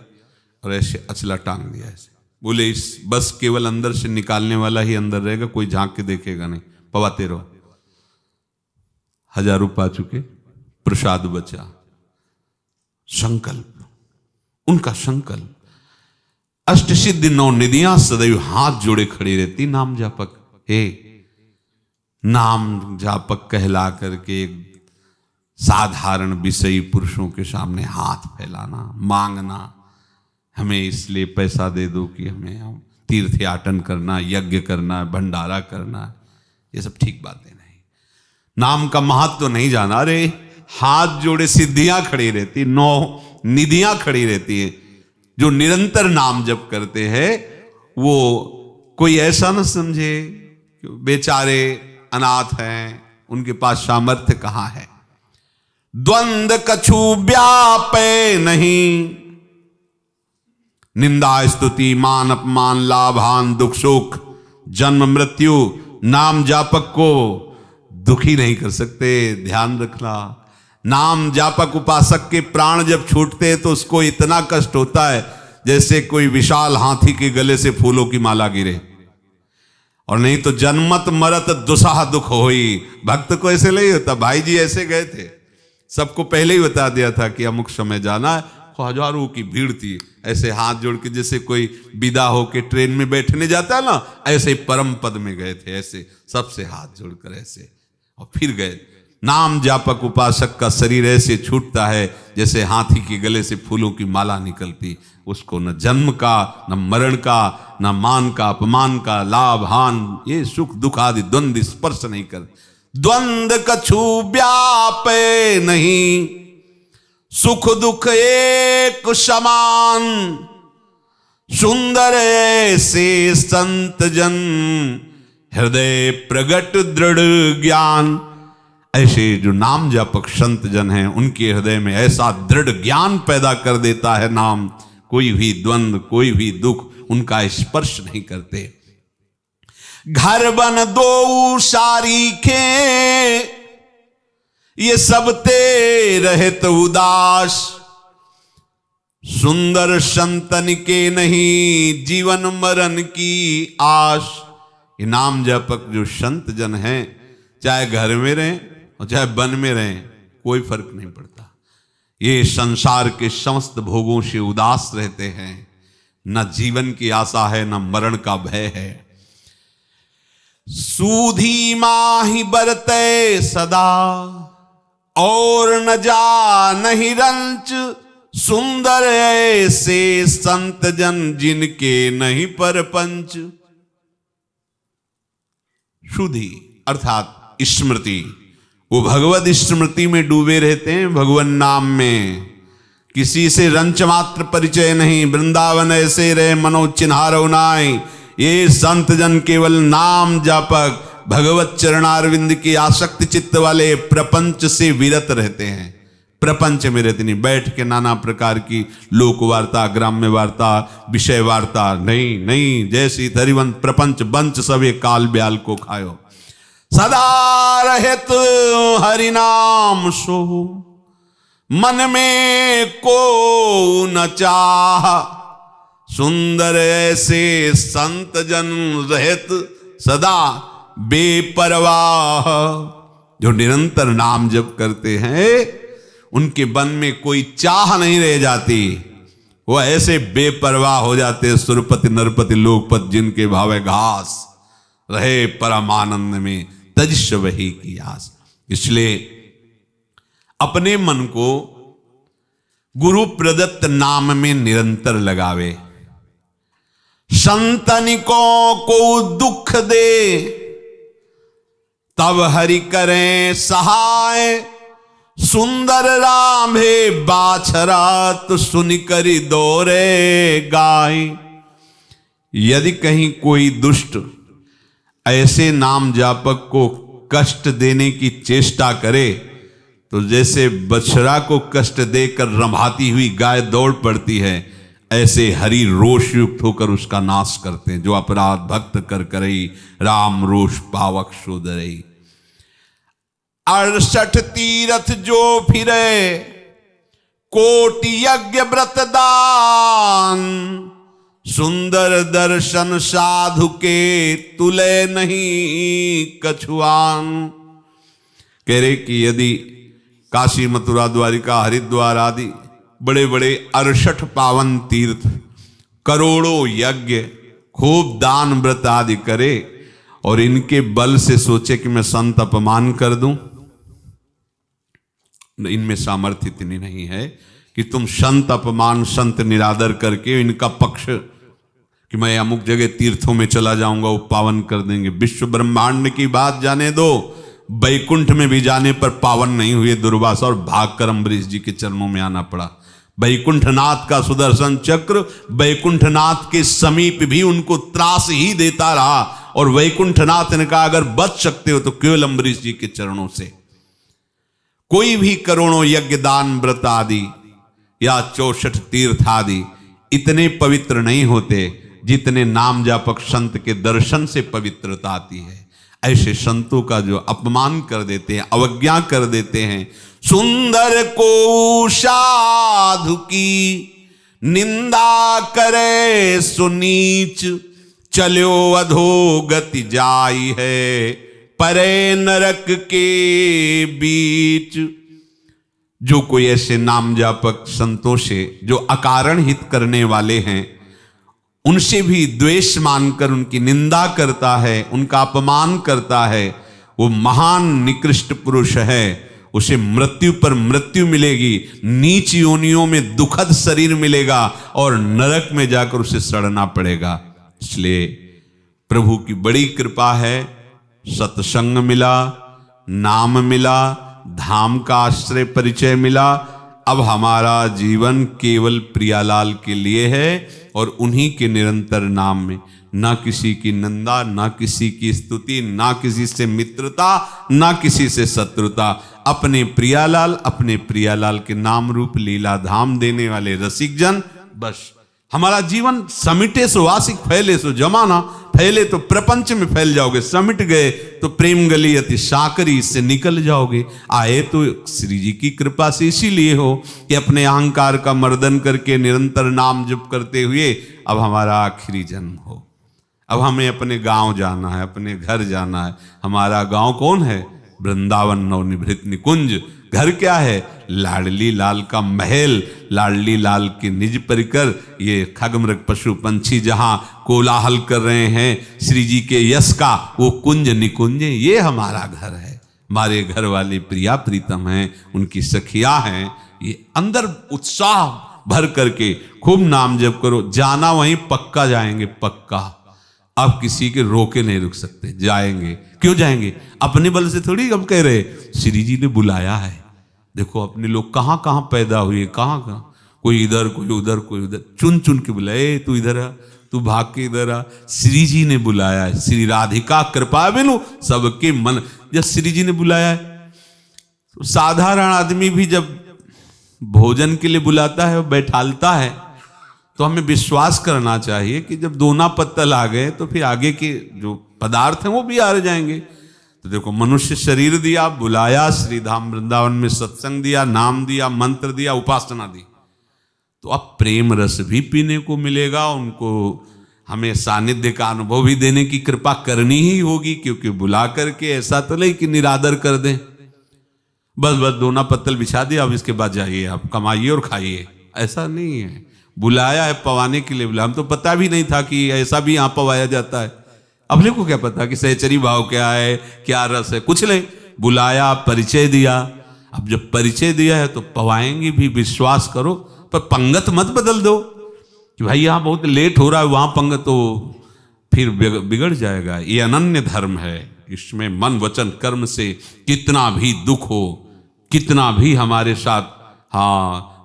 और ऐसे अचला टांग दिया ऐसे। बोले इस बस केवल अंदर से निकालने वाला ही अंदर रहेगा, कोई झांक के देखेगा नहीं, पवाते रहो। 1000 पा चुके, प्रसाद बचा। संकल्प, उनका संकल्प। अष्टसिद्धि 9 निधियां सदैव हाथ जोड़े खड़ी रहती। नाम जापक, हे नाम जापक कहला करके साधारण विषयी पुरुषों के सामने हाथ फैलाना, मांगना, हमें इसलिए पैसा दे दो कि हमें तीर्थयाटन करना, यज्ञ करना, भंडारा करना, ये सब ठीक बातें नहीं। नाम का महत्व तो नहीं जाना। अरे हाथ जोड़े सिद्धियां खड़ी रहती, 9 निधियां खड़ी रहती है। जो निरंतर नाम जप करते हैं वो कोई ऐसा न समझे बेचारे अनाथ हैं, उनके पास सामर्थ्य कहां है। द्वंद्व कछु व्यापे नहीं, निंदा स्तुति मान अपमान लाभान दुख सुख जन्म मृत्यु नाम जापक को दुखी नहीं कर सकते। ध्यान रखना, नाम जापक उपासक के प्राण जब छूटते हैं तो उसको इतना कष्ट होता है जैसे कोई विशाल हाथी के गले से फूलों की माला गिरे। और नहीं तो जन्मत मरत दुसाह दुख होई। भक्त को ऐसे नहीं होता। भाई जी ऐसे गए थे, सबको पहले ही बता दिया था कि अमुक समय जाना है। हजारों की भीड़ थी, ऐसे हाथ जोड़ के जैसे कोई विदा होके ट्रेन में बैठने जाता है ना, ऐसे परम पद में गए थे, ऐसे सबसे हाथ जोड़कर ऐसे, और फिर गए। नाम जापक उपासक का शरीर ऐसे छूटता है जैसे हाथी के गले से फूलों की माला निकलती। उसको न जन्म का, न मरण का, न मान का, अपमान का, लाभ हान, ये सुख दुख आदि द्वंद्व स्पर्श नहीं कर। द्वंद्व कछु व्यापे नहीं, सुख दुख एक समान, सुंदर ऐसे संत जन, हृदय प्रगट दृढ़ ज्ञान। ऐसे जो नाम जापक संत जन हैं उनके हृदय में ऐसा दृढ़ ज्ञान पैदा कर देता है नाम। कोई भी द्वंद्व, कोई भी दुख उनका स्पर्श नहीं करते। घर बन दो सारीखे, ये सब ते रहत उदास, सुंदर संतन के नहीं जीवन मरण की आस। ये नाम जापक जो संत जन हैं, चाहे घर में रहें और चाहे वन में रहें, कोई फर्क नहीं पड़ता। ये संसार के समस्त भोगों से उदास रहते हैं। न जीवन की आशा है, न मरण का भय है। सूधी माही बरते सदा, और न जा नहीं रंच, सुंदर ऐसे संत जन जिनके नहीं परपंच। शुद्धि अर्थात स्मृति, वो भगवत स्मृति में डूबे रहते हैं, भगवान नाम में। किसी से रंच मात्र परिचय नहीं, वृंदावन ऐसे रहे मनो चिन्हारो नाई। ये संत जन केवल नाम जापक भगवत चरणारविंद की आसक्ति चित्त वाले प्रपंच से विरत रहते हैं। प्रपंच में रहते नहीं, बैठ के नाना प्रकार की लोक वार्ता, ग्राम्य वार्ता, विषय वार्ता नहीं नहीं। जैसी धरिवंत प्रपंच बंच सवे काल ब्याल को खायो। सदा रहत हरिनाम सो, मन में को न चाह, सुंदर ऐसे संत जन रहत सदा बेपरवाह। जो निरंतर नाम जप करते हैं उनके मन में कोई चाह नहीं रह जाती, वो ऐसे बेपरवाह हो जाते। सुरपति नरपति लोकपति जिनके भावे घास, रहे परमानंद में तजिश वही की आस। इसलिए अपने मन को गुरु प्रदत्त नाम में निरंतर लगावे। संतनिकों को दुख दे, तब हरि करें सहाय। सुंदर राम है बाछरा, तो सुन करी दौरे गाय। यदि कहीं कोई दुष्ट ऐसे नाम जापक को कष्ट देने की चेष्टा करे तो जैसे बछड़ा को कष्ट देकर रंभाती हुई गाय दौड़ पड़ती है, ऐसे हरि रोष युक्त होकर उसका नाश करते हैं। जो अपराध भक्त कर करई, राम रोष पावक शोधरई। 68 तीरथ जो फिरे, कोटि यज्ञ व्रत दान, सुंदर दर्शन साधु के तुले नहीं कछुआन। कह रहे कि यदि काशी मथुरा द्वारिका हरिद्वार आदि बड़े बड़े 68 पावन तीर्थ, करोड़ों यज्ञ, खूब दान व्रत आदि करे और इनके बल से सोचे कि मैं संत अपमान कर दूं, इनमें सामर्थ्य इतनी नहीं है कि तुम संत अपमान, संत निरादर करके इनका पक्ष कि मैं अमुक जगह तीर्थों में चला जाऊंगा वो पावन कर देंगे। विश्व ब्रह्मांड की बात जाने दो, बैकुंठ में भी जाने पर पावन नहीं हुए दुर्वासा और भागकर अम्बरीश जी के चरणों में आना पड़ा। बैकुंठनाथ का सुदर्शन चक्र बैकुंठनाथ के समीप भी उनको त्रास ही देता रहा और वैकुंठनाथ ने कहा अगर बच सकते हो तो केवल अम्बरीश जी के चरणों से। कोई भी करोड़ों यज्ञ दान व्रत आदि या 64 तीर्थ आदि इतने पवित्र नहीं होते जितने नाम जापक संत के दर्शन से पवित्रता आती है। ऐसे संतों का जो अपमान कर देते हैं, अवज्ञा कर देते हैं, सुंदर को साधु की निंदा करे सुनीच, चलो अधोगति जाई है परे नरक के बीच। जो कोई ऐसे नाम जापक संतों से जो अकारण हित करने वाले हैं उनसे भी द्वेष मानकर उनकी निंदा करता है, उनका अपमान करता है, वो महान निकृष्ट पुरुष है। उसे मृत्यु पर मृत्यु मिलेगी, नीच योनियों में दुखद शरीर मिलेगा और नरक में जाकर उसे सड़ना पड़ेगा। इसलिए प्रभु की बड़ी कृपा है, सत्संग मिला, नाम मिला, धाम का आश्रय परिचय मिला। अब हमारा जीवन केवल प्रियालाल के लिए है और उन्हीं के निरंतर नाम में, ना किसी की निंदा, ना किसी की स्तुति, ना किसी से मित्रता, ना किसी से शत्रुता। अपने प्रियालाल के नाम रूप लीला धाम देने वाले रसिक जन, बस हमारा जीवन समिटे सो वासिक, फैले सो जमाना, फैले तो प्रपंच में फैल जाओगे, समिट गए तो प्रेम गली अति साकरी, इससे निकल जाओगे। आए तो श्री जी की कृपा से इसीलिए हो कि अपने अहंकार का मर्दन करके निरंतर नाम जप करते हुए अब हमारा आखिरी जन्म हो। अब हमें अपने गांव जाना है, अपने घर जाना है। हमारा गांव कौन है? वृंदावन नवनिभृत निकुंज। घर क्या है? लाडली लाल का महल, लाडली लाल के निज परिकर, ये खगमृग पशु पंछी जहां कोलाहल कर रहे हैं श्री जी के यश का, वो कुंज निकुंज, ये हमारा घर है। हमारे घर वाले प्रिया प्रीतम हैं, उनकी सखिया हैं। ये अंदर उत्साह भर करके खूब नाम जप करो। जाना वहीं पक्का जाएंगे, पक्का। अब किसी के रोके नहीं रुक सकते, जाएंगे। क्यों जाएंगे? अपने बल से थोड़ी हम कह रहे, श्री जी ने बुलाया है। देखो अपने लोग कहाँ कहाँ पैदा हुए, कहाँ कहाँ, कोई इधर कोई उधर कोई उधर, चुन चुन के बुलाए, तू इधर आ, तू भाग के इधर आ। श्री जी ने बुलाया है, श्री राधिका कृपा बिनु सबके मन। जब श्री जी ने बुलाया है तो साधारण आदमी भी जब भोजन के लिए बुलाता है, बैठालता है, तो हमें विश्वास करना चाहिए कि जब दोना पत्तल आ गए तो फिर आगे के जो पदार्थ हैं वो भी आ जाएंगे। तो देखो मनुष्य शरीर दिया, बुलाया, श्री धाम वृंदावन में सत्संग दिया, नाम दिया, मंत्र दिया, उपासना दी, तो अब प्रेम रस भी पीने को मिलेगा। उनको हमें सानिध्य का अनुभव भी देने की कृपा करनी ही होगी, क्योंकि बुला करके ऐसा तो नहीं कि निरादर कर दें, बस बस दोना पत्तल बिछा दिया, अब इसके बाद जाइए आप कमाइए और खाइए, ऐसा नहीं है। बुलाया है पवाने के लिए बुलाया। हम तो पता भी नहीं था कि ऐसा भी यहाँ पवाया जाता है। अपने को क्या पता कि सहचरी भाव क्या है, क्या रस है, कुछ नहीं। बुलाया, परिचय दिया। अब जब परिचय दिया है तो पवाएंगे भी, विश्वास करो। पर पंगत मत बदल दो कि भाई यहाँ बहुत लेट हो रहा है, वहां पंगत, तो फिर बिगड़ जाएगा। ये अनन्य धर्म है। इसमें मन वचन कर्म से कितना भी दुख हो, कितना भी हमारे साथ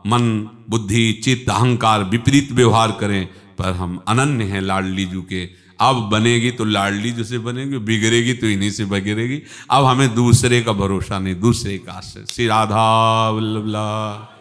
मन बुद्धि चित्त अहंकार विपरीत व्यवहार करें, पर हम अनन्य हैं लाडली जू के। अब बनेगी तो लाडली जैसे बनेगी, बिगड़ेगी तो इन्हीं से बिगड़ेगी। अब हमें दूसरे का भरोसा नहीं, दूसरे का आश्रय। श्री राधा वल्लभ।